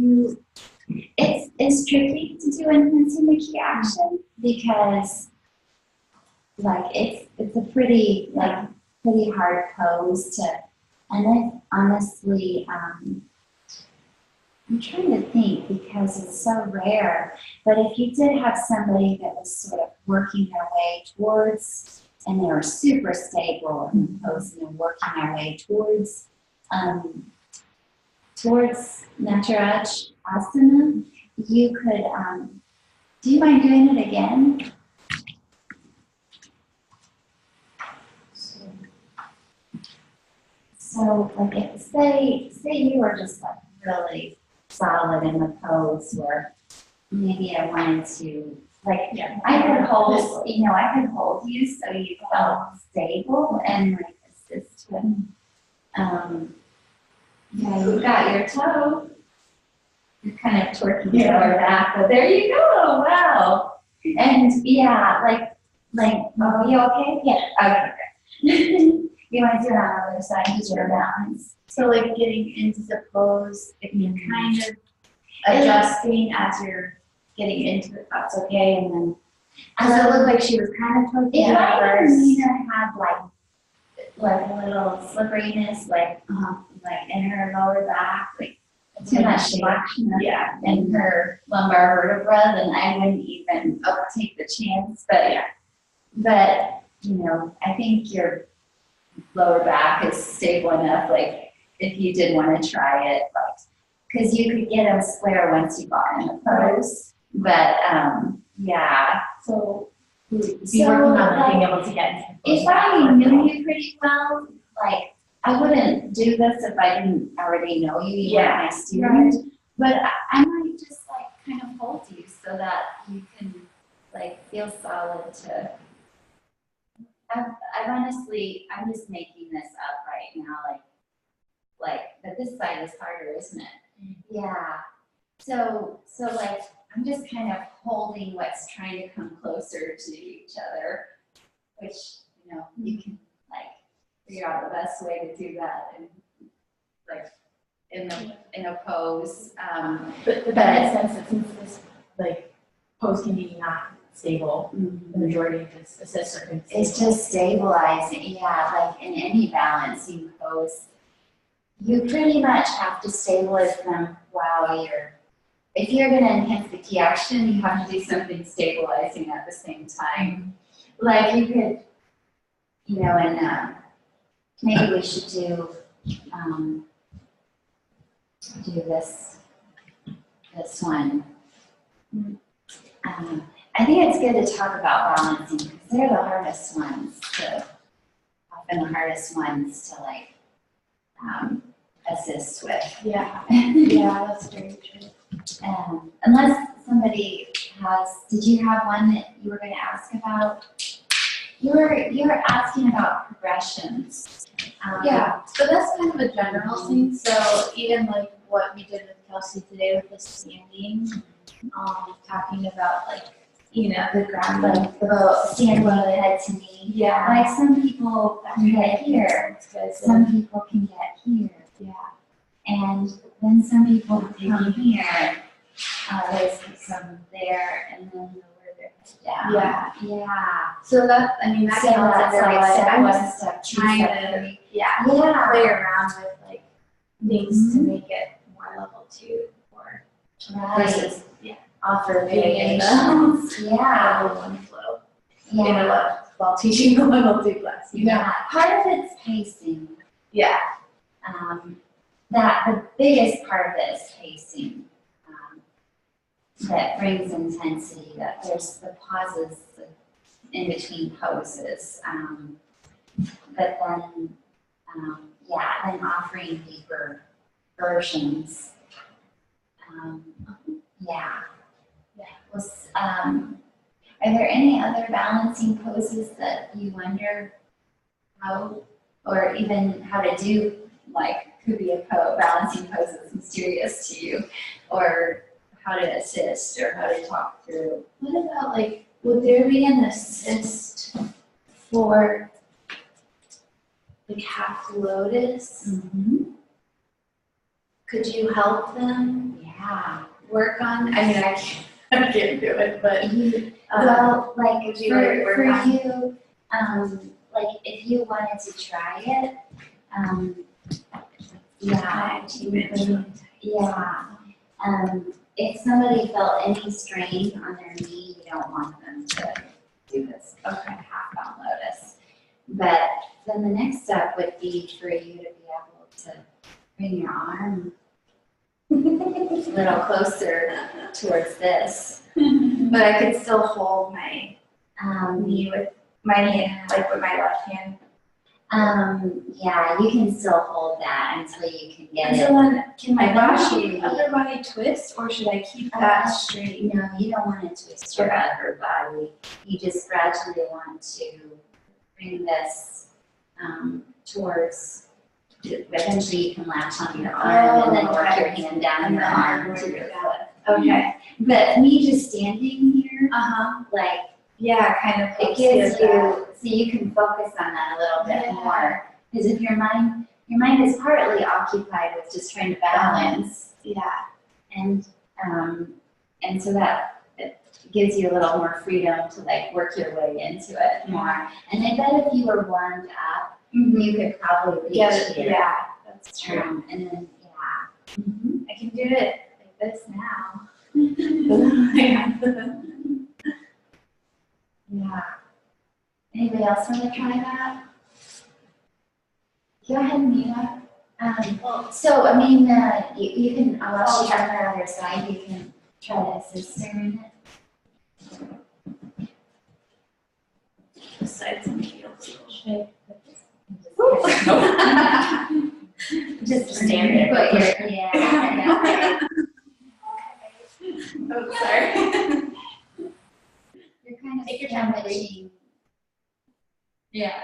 it's tricky to do enhancing the key action because it's a pretty hard pose to, and then honestly, I'm trying to think because it's so rare, but if you did have somebody that was sort of working their way towards, and they were super stable in the pose and they're working their way towards Nataraj Asana, you could, do you mind doing it again? So, like, say you were just like really solid in the pose where maybe I wanted to, I could hold, I could hold you so you felt stable and like assist with, you got your toe. You're kind of twerking your lower back, but there you go, wow. And oh, you okay? Yeah, okay. You want to do it on the other side, use your balance. So like getting into the pose, if you're kind of adjusting as you're getting into it, that's okay. And then, does it look like she was kind of twerking at first? Nina had like a little slipperiness, like in her lower back, like too much flexion in her lumbar vertebra, then I wouldn't even take the chance. But I think your lower back is stable enough, like if you did want to try it, because you could get them square once you got in the pose. But So Be working on being able to get into the pose. if I knew you pretty well, I wouldn't do this if I didn't already know you. You weren't my student. But I might just kind of hold you so that you can feel solid to. I've honestly, I'm just making this up right now, but this side is harder, isn't it? Yeah. So I'm just kind of holding what's trying to come closer to each other, which, you can figure out the best way to do that in a pose. But that makes sense that since this pose can be not stable, the majority just assists or It's just stabilizing, in any balancing pose. You pretty much have to stabilize them while if you're going to enhance the key action, you have to do something stabilizing at the same time. You could, and maybe we should do this one. I think it's good to talk about balancing because they're the hardest ones often the hardest ones to assist with. yeah, that's very true. Unless somebody has, did you have one that you were gonna ask about? You were asking about progressions. Yeah, so that's kind of a general thing, so even like what we did with Kelsey today with the standing, talking about like, you know, the ground, like the Standing head to knee. yeah. Like some people can get here, some people can get here. Yeah. And then some people come here, there's some there, and then lower their head down. Yeah. Yeah. So that, I mean, that So counts that's under like what step I'm one, just step two, trying step to, three. yeah, Yeah. play around with like things to make it more level 2 or Right. versus, offer variations. Variations. Yeah. Level 1 flow. Yeah. While teaching the level 2 class, you know? Yeah. Part of it's pacing. Yeah. That the biggest part of it is pacing. That brings intensity, that there's the pauses in between poses. But then, then offering deeper versions. Are there any other balancing poses that you wonder how, or even how to do, like, could be a balancing pose that's mysterious to you, or how to assist, or how to talk through? What about like, would there be an assist for like half lotus? Mm-hmm. Could you help them Yeah. work on, I mean, I can't do it, but, Well, like would you for work on- you, like if you wanted to try it, if somebody felt any strain on their knee, you don't want them to do this half bound lotus. But then the next step would be for you to be able to bring your arm a little closer towards this. but I could still hold my knee with my knee, like with my left hand. You can still hold that until you can get And it. so then, can my Eventually- upper body twist, or should I keep that straight? No, you don't want to twist your upper body. You just gradually want to bring this towards, eventually you can latch on your arm and then work your hand down your arm to your foot. Okay. But me just standing here, like, Yeah, kind of. it gives you, so you can focus on that a little bit more. Because if your mind is partly occupied with just trying to balance, Yeah. and so that it gives you a little more freedom to like work your way into it more. And I bet if you were warmed up, you could probably reach here. Yeah, that's true. And then, I can do it like this now. Yeah. Anybody else want to try that? Go ahead, Mila. So, I mean, you can, while she's on her other side, you can try to assist her in it. Besides some heels. Just stand there. Put your, yeah. Oh, sorry. You're kind of Take your time, sandwiching. Yeah,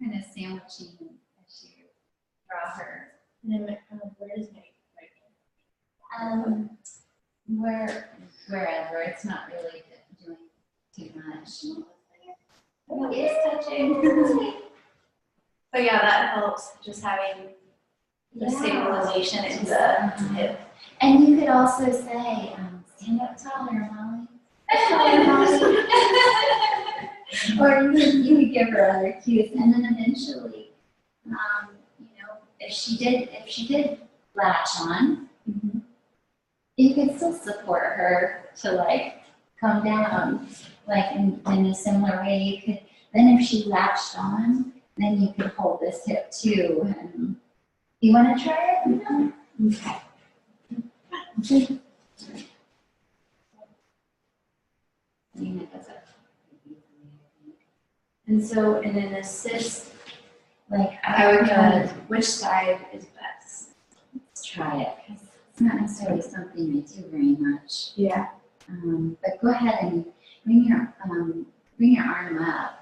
kind of sandwiching as you draw her. And then where is my Wherever, it's not really doing too much. It's touching. But yeah, that helps, just having the stabilization in the hip. And you could also say, stand up taller, Molly. Taller, Molly. Or you could give her other cues, and then eventually, if she did latch on, you could still support her to like come down, like in a similar way. You could then, if she latched on, then you could hold this hip too. And you want to try it? Okay. And so in an assist, Like I would go, which side is best? Let's try it. not necessarily something I do very much. Yeah. But go ahead and bring your arm up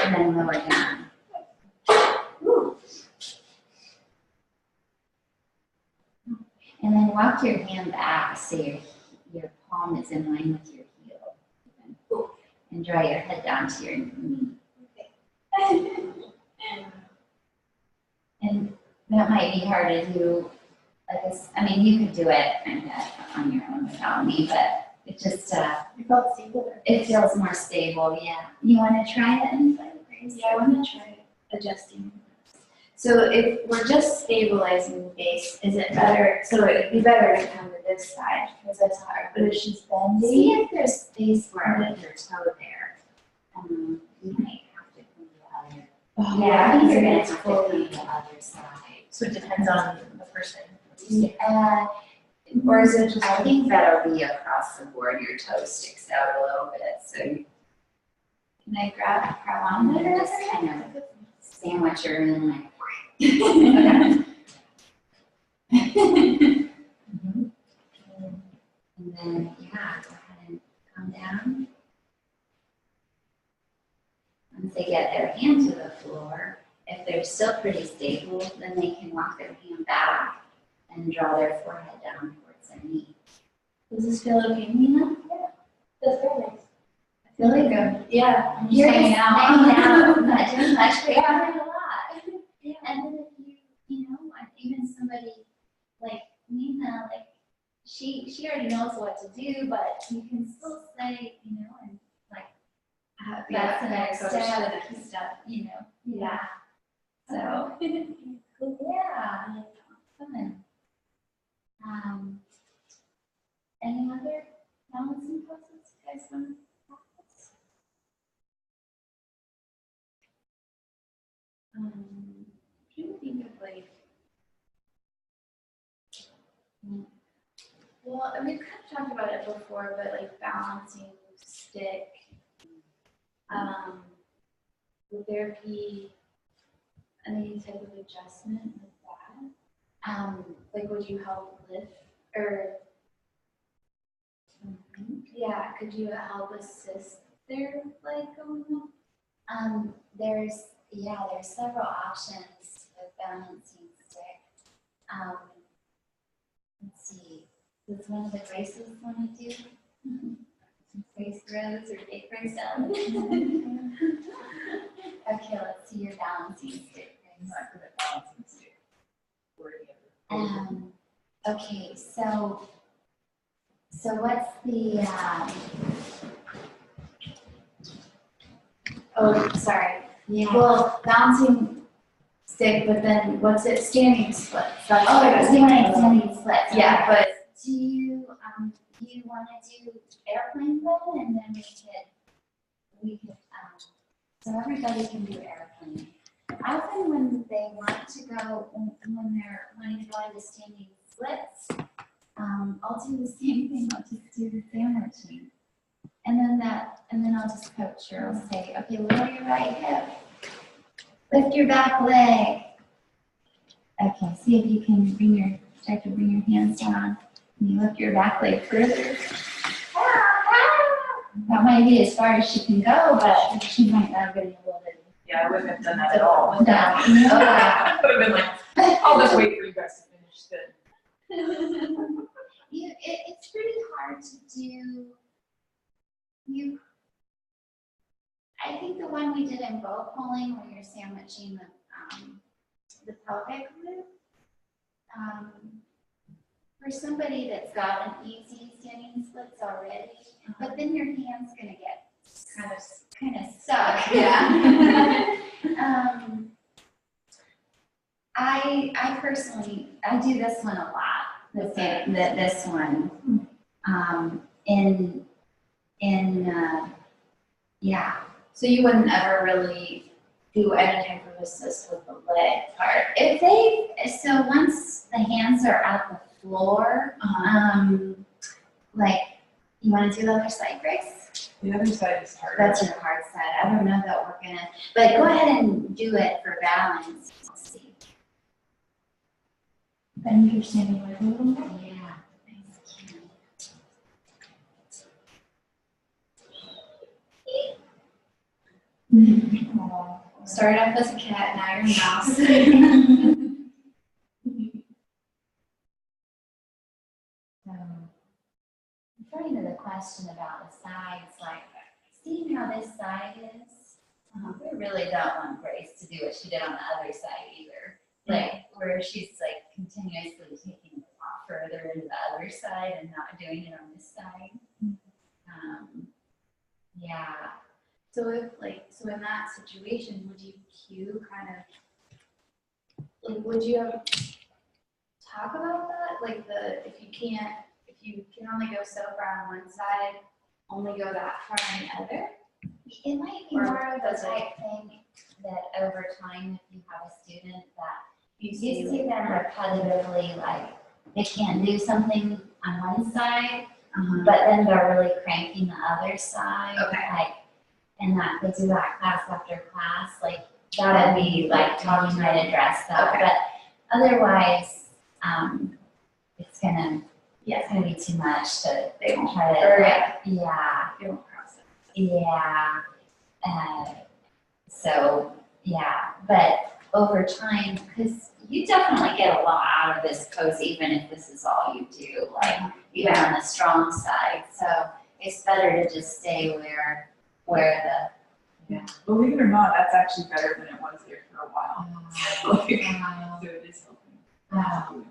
and then lower down. And then walk your hand back so your palm is in line with your heel. And draw your head down to your knee. And that might be hard to do. I mean, you could do it kind of on your own without me, but it just It felt stable. it feels more stable. Yeah. You want to try it anybody? Yeah, I want to try adjusting. So if we're just stabilizing the base, is it better, so it'd be better to come to this side, because that's hard, but if she's bending. See if there's space where with your toe there. You might have to come to the other. Oh, Yeah, I think you're gonna it's have to fully- come to the other side. So it depends on the person. Or is it just? I think that'll be across the board. Your toe sticks out a little bit, so can I grab on there and just kind of sandwich her in like. And then, yeah, go ahead and come down. Once they get their hand to the floor, if they're still pretty stable, then they can walk their hand back and draw their forehead down towards their knee. Does this feel okay, Nina? Yeah, that's very nice. I feel like Yeah. I'm just hanging out, not doing much, but you're doing a lot. And then if you know, even somebody like Nina, like she already knows what to do, but you can still say, and like that's the next step, Yeah. So yeah, fun. Any other balancing poses you guys want to practice? I'm trying to think of like, well, and we've kind of talked about it before, but like balancing stick. Would there be any type of adjustment with that? Like, would you help lift or? Yeah, could you help assist their leg going up? There's several options with balancing stick. Let's see, does one of the Graces want to do? Grace Rose or Kate Grace Ellen? Okay, let's see your balancing stick. I'm not good at balancing stick. Or the other. Okay, so what's the Oh, sorry. yeah. Well, bouncing stick, but then what's it? Standing splits. That's Oh, what I was thinking of. standing splits. Yeah, but Do you want to do airplane then, and then we could so everybody can do airplane. Often when they want to go, when they're wanting to go into standing splits, I'll do the same thing. I'll just do the sandwiching, and then I'll just coach her. I'll say, okay, lower your right hip, lift your back leg. Okay, see if you can start to bring your hands down. And you lift your back leg further. That might be as far as she can go, but she might not get a little bit. Yeah, I wouldn't have done that at all. Yeah. I would have been like, I'll just wait for you guys to finish the. It's pretty hard to do. I think the one we did in bow pulling, where you're sandwiching the pelvic loop. For somebody that's got an easy standing splits already, but then your hand's gonna get kind of stuck. Yeah. I personally, I do this one a lot. This one, yeah. so you wouldn't ever really do any type of assist with the leg part. So once the hands are at the floor, like, you want to do the other side, Grace? The other side is harder. That's your hard side. I don't know that we're gonna, but go ahead and do it for balance. Let's see. Bend your standing leg a little more. Yeah. Started off as a cat, now you're a mouse. Referring to the question about the sides, like, seeing how this side is, we really don't want Grace to do what she did on the other side either. Like, where she's like continuously taking it off further into the other side and not doing it on this side. Yeah. So so in that situation, would you cue kind of, like, would you have, talk about that? Like if you can only go so far on one side, only go that far on the other? It might be Or more of a does it- type thing that over time, if you have a student that You you see, see them repetitively, like, they can't do something on one side, but then they're really cranking the other side. Okay. Like, and that they do that class after class, like, that'd be like how you might address that. Okay. But otherwise, it's gonna yes, be too much to they won't, try to, or like, yeah. they won't cross it. Yeah, so, yeah, but over time, because you definitely get a lot out of this pose, even if this is all you do, like, even on the strong side, so it's better to just stay where Yeah, believe it or not, that's actually better than it was here for a while. Like, so it is helping.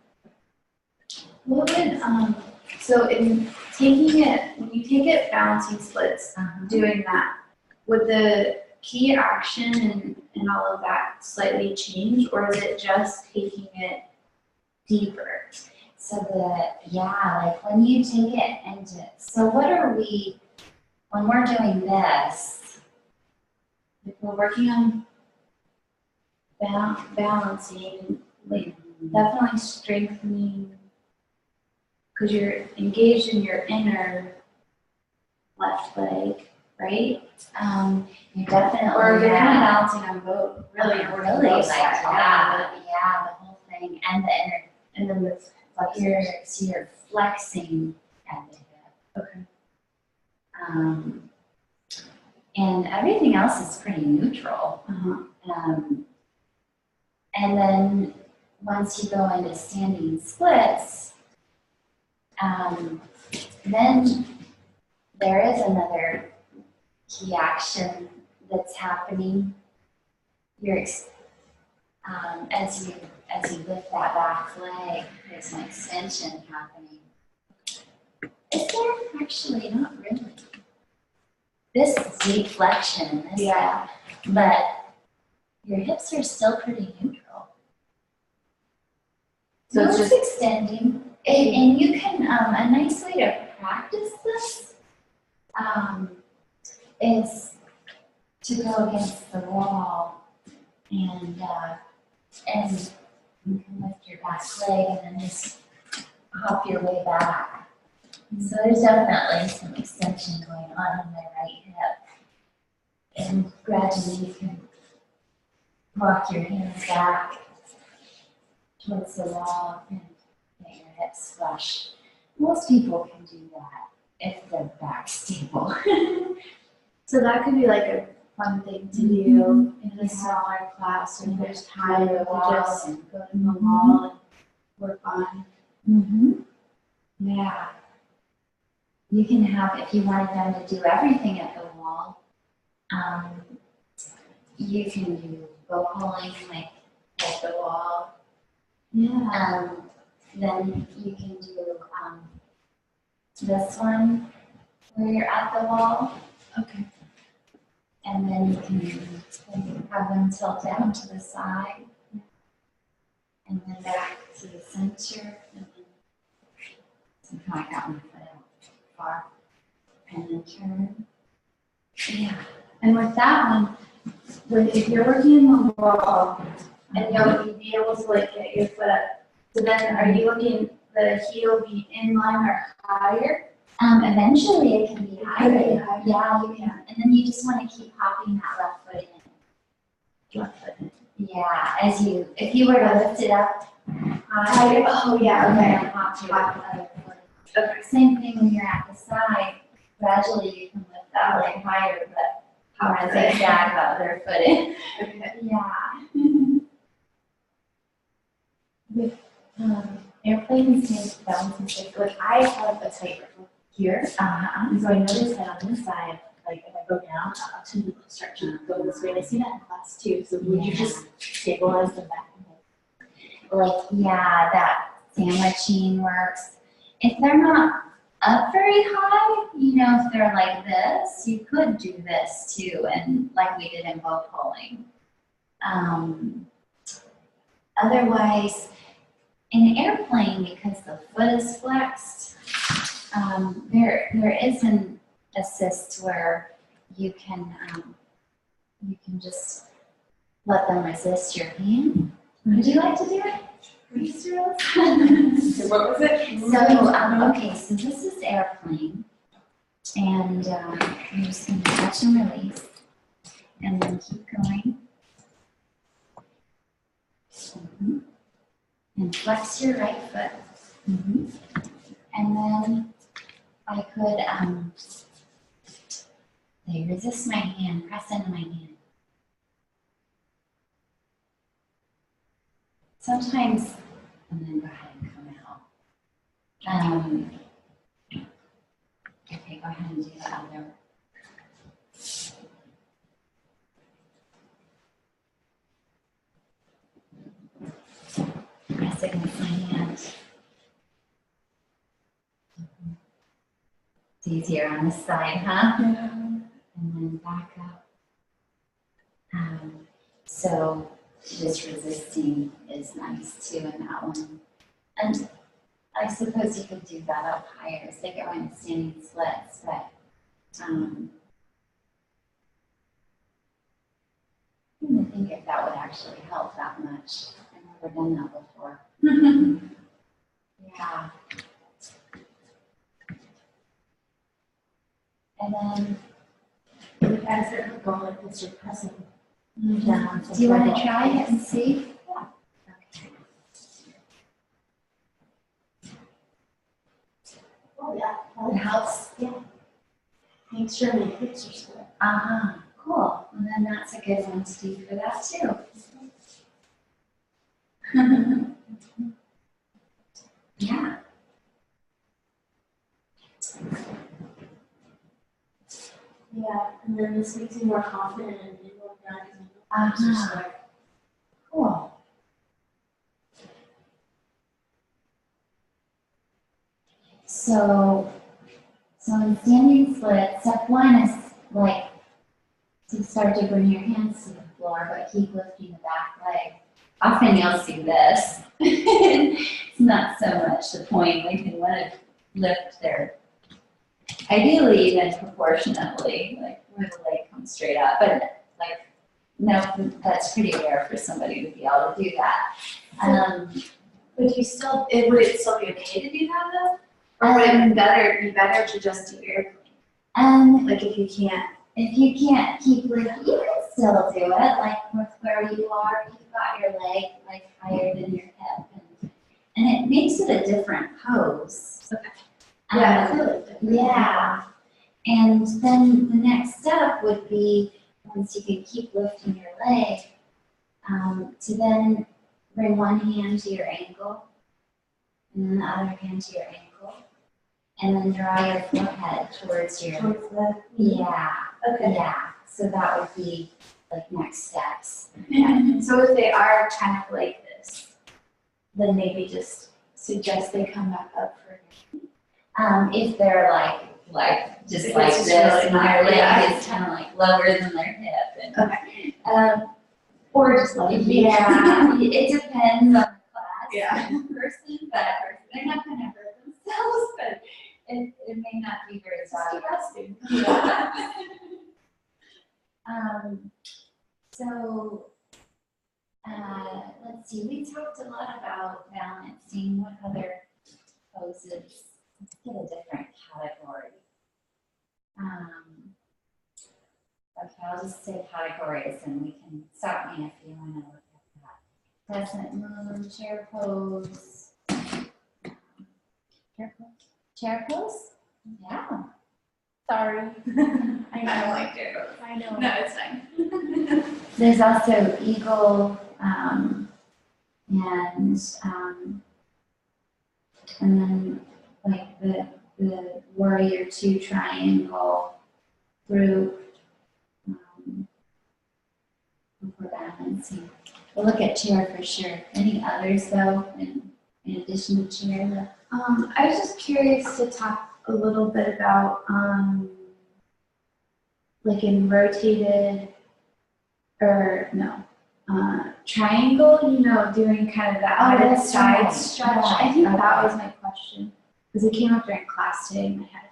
What would, so in taking it, when you take it balancing splits, doing that, would the key action and all of that slightly change, or is it just taking it deeper? So like when you take it into, so what are we, when we're doing this, If we're working on balancing, like definitely strengthening, because you're engaged in your inner left leg, right? you definitely Or you're kind of have balancing on both, really, really, working like, both sides. yeah, the whole thing, and the inner, And then the so you're flexing at the hip. Okay. And everything else is pretty neutral. And then once you go into standing splits, then there is another key action that's happening. As you lift that back leg, there's an extension happening. Is there actually not really? This is deep flexion, this Yeah. but your hips are still pretty neutral. So So it's it's just- extending, and you can, a nice way to practice this is to go against the wall and you can lift your back leg and then just hop your way back. So there's definitely some extension going on in the right hip. And gradually you can walk your hands back towards the wall and get your hips flush. Most people can do that if their back's stable. So that could be like a fun thing to do in a smaller class, or if there's time to just go to the wall and work on. Yeah. You can have, if you wanted them to do everything at the wall, you can do bow pulling like at the wall. Yeah. Then you can do this one where you're at the wall. Okay. And then you can have them tilt down to the side. And then back to the center. And then somehow I got my foot out far. And then turn. Yeah. And with that one, if you're working in the wall and you'll be able to like get your foot up, so then are you looking the heel be in line or higher? Eventually it can be higher. be higher. Yeah, you can. And then you just want to keep hopping that left foot in. Left foot in. Yeah, if you were to lift it up higher. Oh, yeah, and okay. then hop your other foot. Okay. Same thing when you're at the side. Gradually you can lift that leg higher, but how to zigzag the other foot in. Okay. Yeah. With airplanes and balancing stick, like I have a tightrope here, and so I noticed that on this side, like if I go down, I'll tend to start to go this way. And I see that in class too. So would you just stabilize them back? Like, yeah, that sandwiching works. If they're not up very high, if they're like this, you could do this too, and like we did in bow pulling. Otherwise, in an airplane, because the foot is flexed, there is an assist where you can just let them resist your hand. Would you like to do it? So what was it? So, okay, so this is airplane, and I'm just going to touch and release, and then keep going. And flex your right foot. And then I could, resist my hand, press into my hand. Sometimes, and then go ahead and come out. Okay, go ahead and do the other. Press against my hand. It's easier on this side, huh? Yeah. And then back up. So just resisting is nice too in that one. And I suppose you could do that up higher as they go in standing slits, but I didn't think if that would actually help that much. I've never done that before. Yeah. And then, As they're going like this, you're pressing down. do you want to try it and see? Yeah. Okay. Oh yeah, It helps. make sure my hips are square. Cool. Well, then that's a good one to do for that too. Yeah. Yeah, and then this makes me more confident in going down because my hips are square. Cool. So in standing split, step one is like to start to bring your hands to the floor, but keep lifting the back leg. Often you'll see this. It's not so much the point. Like they want to lift their, ideally even proportionately, like where the leg comes straight up. But like, no, that's pretty rare for somebody to be able to do that. Would you still, would it still be okay to do that though? Or would it be better to just do airplane? Like if you can't. If you can't keep lifting, you can still do it, like with where you are, you've got your leg like higher than your hip, and it makes it a different pose. Okay. Yeah. And then the next step would be, once you can keep lifting your leg, to then bring one hand to your ankle, and then the other hand to your ankle, and then draw your forehead towards your, yeah. Okay. Yeah, so that would be like next steps. Yeah. So if they are kind of like this, then maybe just suggest they come back up for. If they're like just If like it's this, just really and their high, leg yeah. is kind of like lower than their hip, and Or just let it be. yeah, it depends on the class, Yeah. and the person, but they're not gonna hurt themselves, but it may not be very Interesting. Yeah. So, let's see, we talked a lot about balancing. What other poses? Let's get a different category. Okay, I'll just say categories and we can stop me if you want to look at that. Crescent moon, chair pose. Chair pose? Yeah. Sorry. I don't like it. I know. No, it's fine. There's also eagle, and then like the warrior two triangle group, for balancing. We'll look at chair for sure. Any others though, in addition to chair? I was just curious to talk a little bit about, like in rotated, or no, triangle, doing kind of the added that's side right. stretch. Yeah, I think that okay. was my question, because it came up during class today in my head.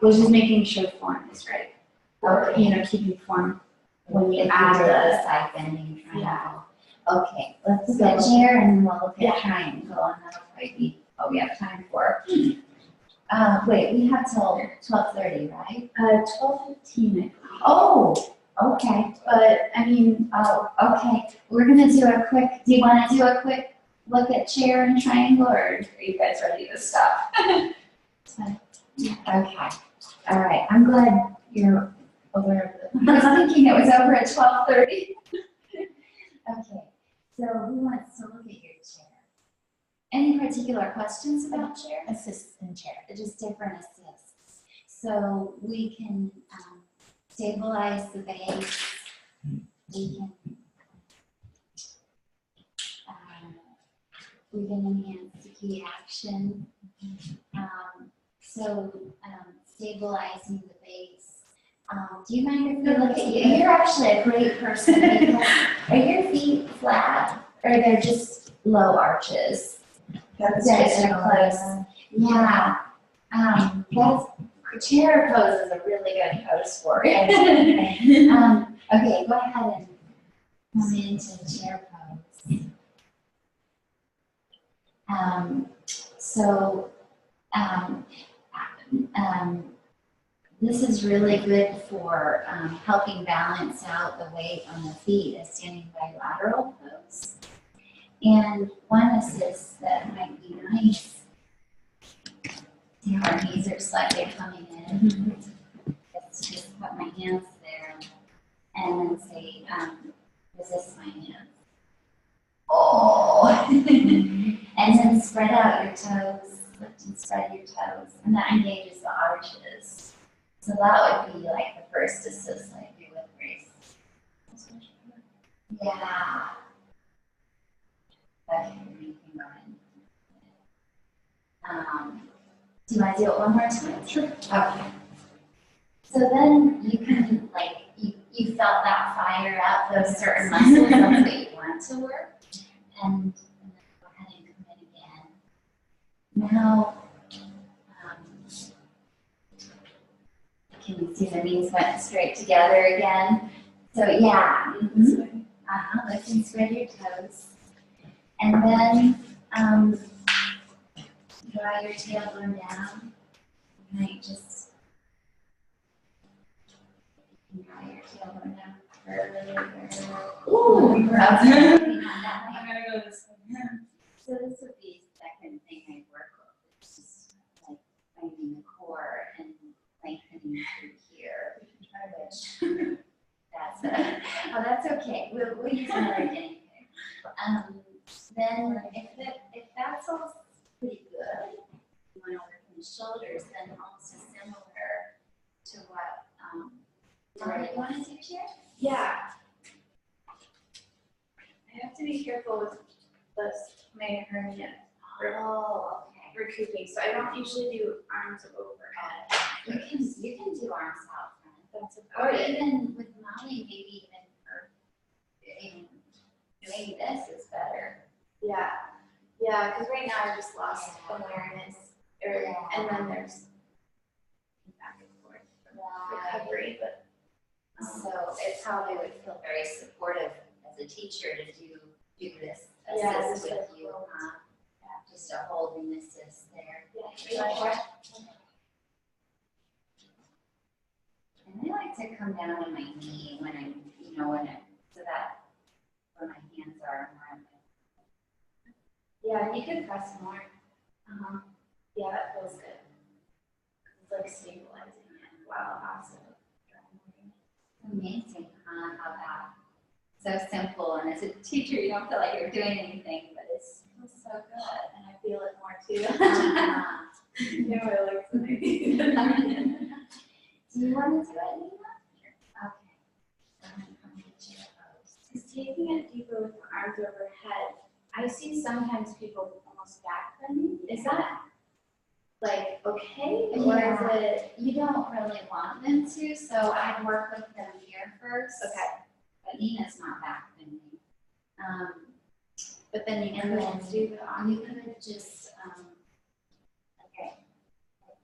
Was just making sure form is right. Or, keeping form when you If add do the, side bending triangle. Yeah. Okay, let's look at chair and then we'll look Yeah. at triangle and that'll probably be what we have time for. Wait, we have till 12:30, right? 12:15, Oh, okay. but I mean, Oh, okay. We're gonna do a quick, do you wanna do a quick look at chair and triangle or are you guys ready to stop? it's fine. Okay, all right. I'm glad you're aware of it. I was thinking it was over at 12:30. Okay, so who wants to look at your chair? Any particular questions about chair? Assist and chair. Just different assists. So we can stabilize the base. We can enhance the key action. Stabilizing the base. Do you mind if we look at you? You're actually a great person because are your feet flat or they're just low arches? That's That are close. Yeah. That's chair pose is a really good pose for it. Okay, go ahead and come into chair pose. This is really good for helping balance out the weight on the feet as standing bilateral pose. And one assist that might be nice, see how our knees are slightly coming in. Let's just put my hands there and then say, resist my hands. Oh! And then spread out your toes, lift and spread your toes, and that engages the arches. So that would be like the first assist I do with Grace. Yeah. Okay, you can go ahead. Do you want to do it one more time? Sure. Okay. So then you can, like, you felt that fire out those certain muscles, that's what you want to work. And then go ahead and come in again. Now, can you see the knees went straight together again? So yeah, lift and spread your toes. And then draw your tailbone down. You might just draw your tailbone down further. Ooh, rough. I'm gonna go this way. So this would be the second thing I work with. It's just like finding the core and lengthening through here. Which that's okay. We'll use another guinea pig. Then if that's all pretty good, you want to work on the shoulders, then also similar to what you want to do here? Yeah. I have to be careful with this, my hernia Oh, okay. recouping, so I don't usually do arms overhead. You can do arms out front. That's Or about it. even with Molly, maybe even doing this is better. Yeah, because right now I just lost awareness, and then there's back and forth recovery, but. So it probably would feel very supportive as a teacher to do this Yeah, assist just with like you. hold. Just a holding assist there. Yeah. And I like to come down on my knee when I'm, so that where my hands are more. Yeah, you can press more. Yeah, that feels good. It's like stabilizing it. Wow. I'll also try more. Amazing, huh, how that, so simple, and as a teacher, you don't feel like you're doing anything, but it's so good. And I feel it more too. You know, I like the idea. Do you want to do it, Nina? Okay. I'm gonna come get your pose. Because taking it deeper with the arms overhead, I see sometimes people almost back bending. Is that like okay? Or Yeah. is it You don't really want them to, so I'd work with them here first. okay? But Nina's not back bending. But then you And can then do the arm. you could just, okay,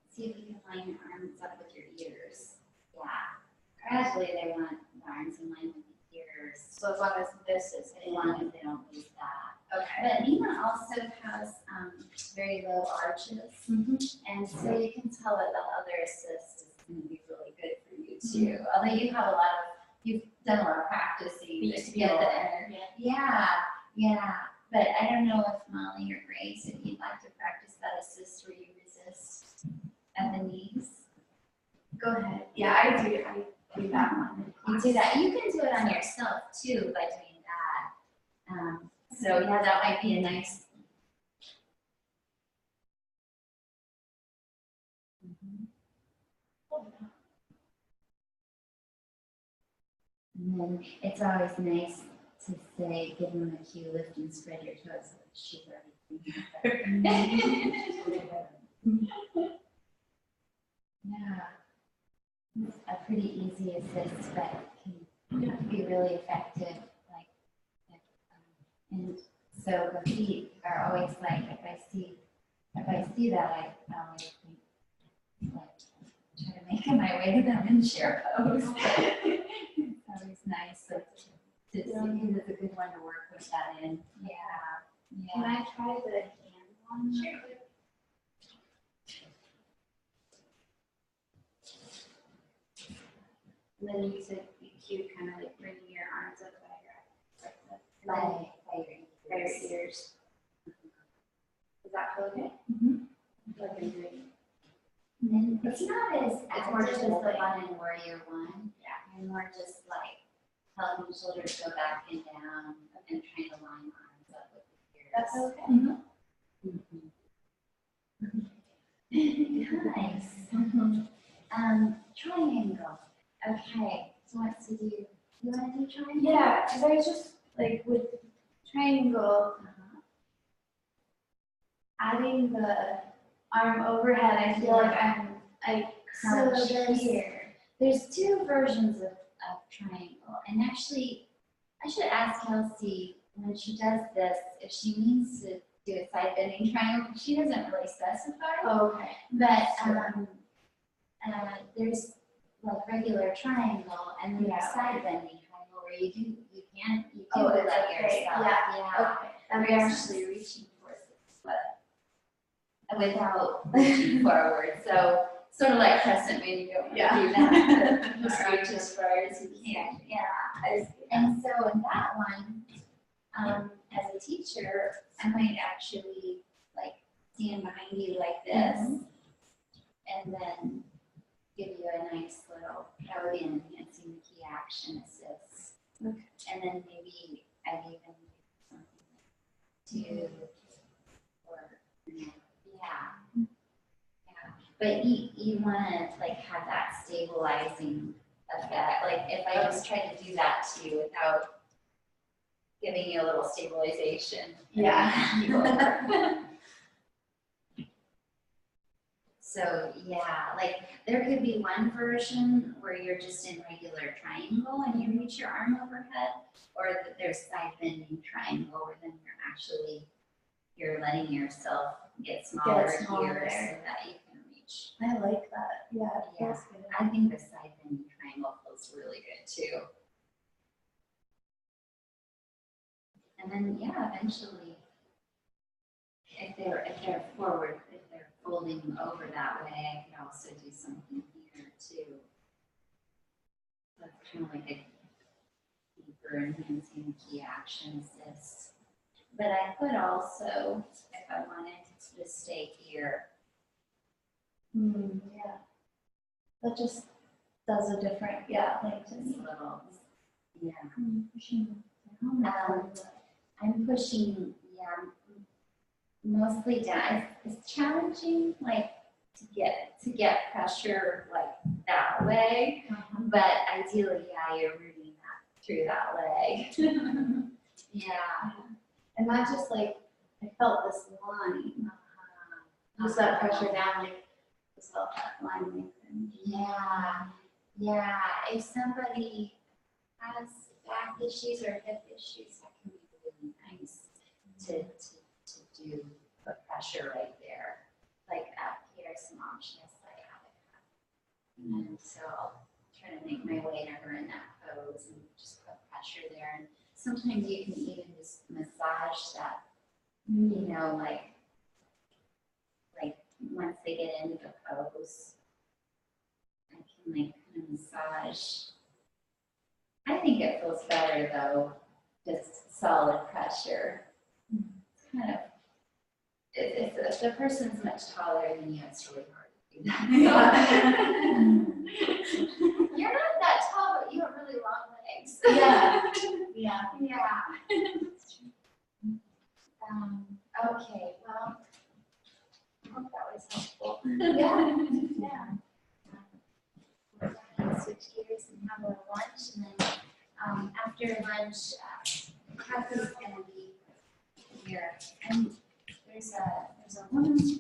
see if you can line your arms up with your ears. Yeah. Gradually, they want the arms in line with the ears, So as long as this is as long as they don't lose that. okay. But Nina also has very low arches, and so you can tell that the other assist is going to be really good for you too. Although you have you've done a lot of practicing to get the energy. Yeah. But I don't know if Molly or Grace, if you'd like to practice that assist where you resist at the knees. Go ahead. Yeah, I do that one. You do that. You can do it on yourself too by doing that. So yeah, that might be a nice. And then it's always nice to say, give them a cue, lift and spread your toes. So she's already Yeah. It's a pretty easy assist, but can be really effective. And so the feet are always like, if I see that, I always think, like, try to make my way to them and share pose. It's always nice to see it's a good one to work with that in. Can I try the hand one? Sure. And then you said you cute, kind of like bringing your arms up by your By your ears. ears. Is that okay? Like I'm doing. And then it's not as more active as just the like- one in Warrior One. Yeah. And more just like helping shoulders go back and down and trying to line arms up with the ears. That's okay. Nice. Triangle. Okay, so wants to do, you want to do triangle? Yeah, because I was just like with triangle, adding the arm overhead, I feel like I'm like So crouched here. there's two versions of triangle, and actually, I should ask Kelsey when she does this if she means to do a side bending triangle. She doesn't really specify, Oh, okay. but there's like regular triangle and then Yeah. side bending triangle where you do Oh, let it's okay. yourself. Yeah. Okay. I'm Very actually reaching towards this, but Without reaching forward. So sort of like crescent moon, you don't want to Yeah. do that. Just reach as far as you can. yeah. And so in that one, as a teacher, I might actually like stand behind you like this, and then give you a nice little, that would be an enhancing the key action assist. Okay. And then maybe I'd even do something like 2 or yeah. But you want to like have that stabilizing effect. Like if I just try to do that to you without giving you a little stabilization. Yeah. you go over. So yeah, like there could be one version where you're just in regular triangle and you reach your arm overhead, or that there's side bending triangle where then you're letting yourself get smaller here so that you can reach. I like that. Yeah, Yeah. that's good. I think the side bending triangle feels really good too. And then eventually, if they're forward, if they're folding over that way, I could also do something here too. That's kind of like a deeper enhancing key action assist. But I could also, if I wanted to stay here. Yeah. That just does a different, yeah, like Just just. little, yeah. Pushing down. I'm pushing, yeah, mostly down. It's challenging, like, to get pressure like that way, but ideally, yeah, you're rooting that through that leg. Yeah. And not just like, I felt this line, just that pressure down, like, just felt that line lengthen. Yeah. If somebody has back issues or hip issues, that can be really nice to do, put pressure right there. Like up here, some options like have. And so I'll try to make my way to her in that pose and just put pressure there. And sometimes you can even just massage that, you know, like once they get into the pose, I can like kind of massage. I think it feels better though, just solid pressure. It's kind of, if the person's much taller than you, it's really hard to do that. You're not that tall, but you have really long legs. Yeah. Okay, well, I hope that was helpful. Yeah. We'll definitely switch gears and have a little lunch, and then after lunch, Kathy's gonna be here. And there's a woman's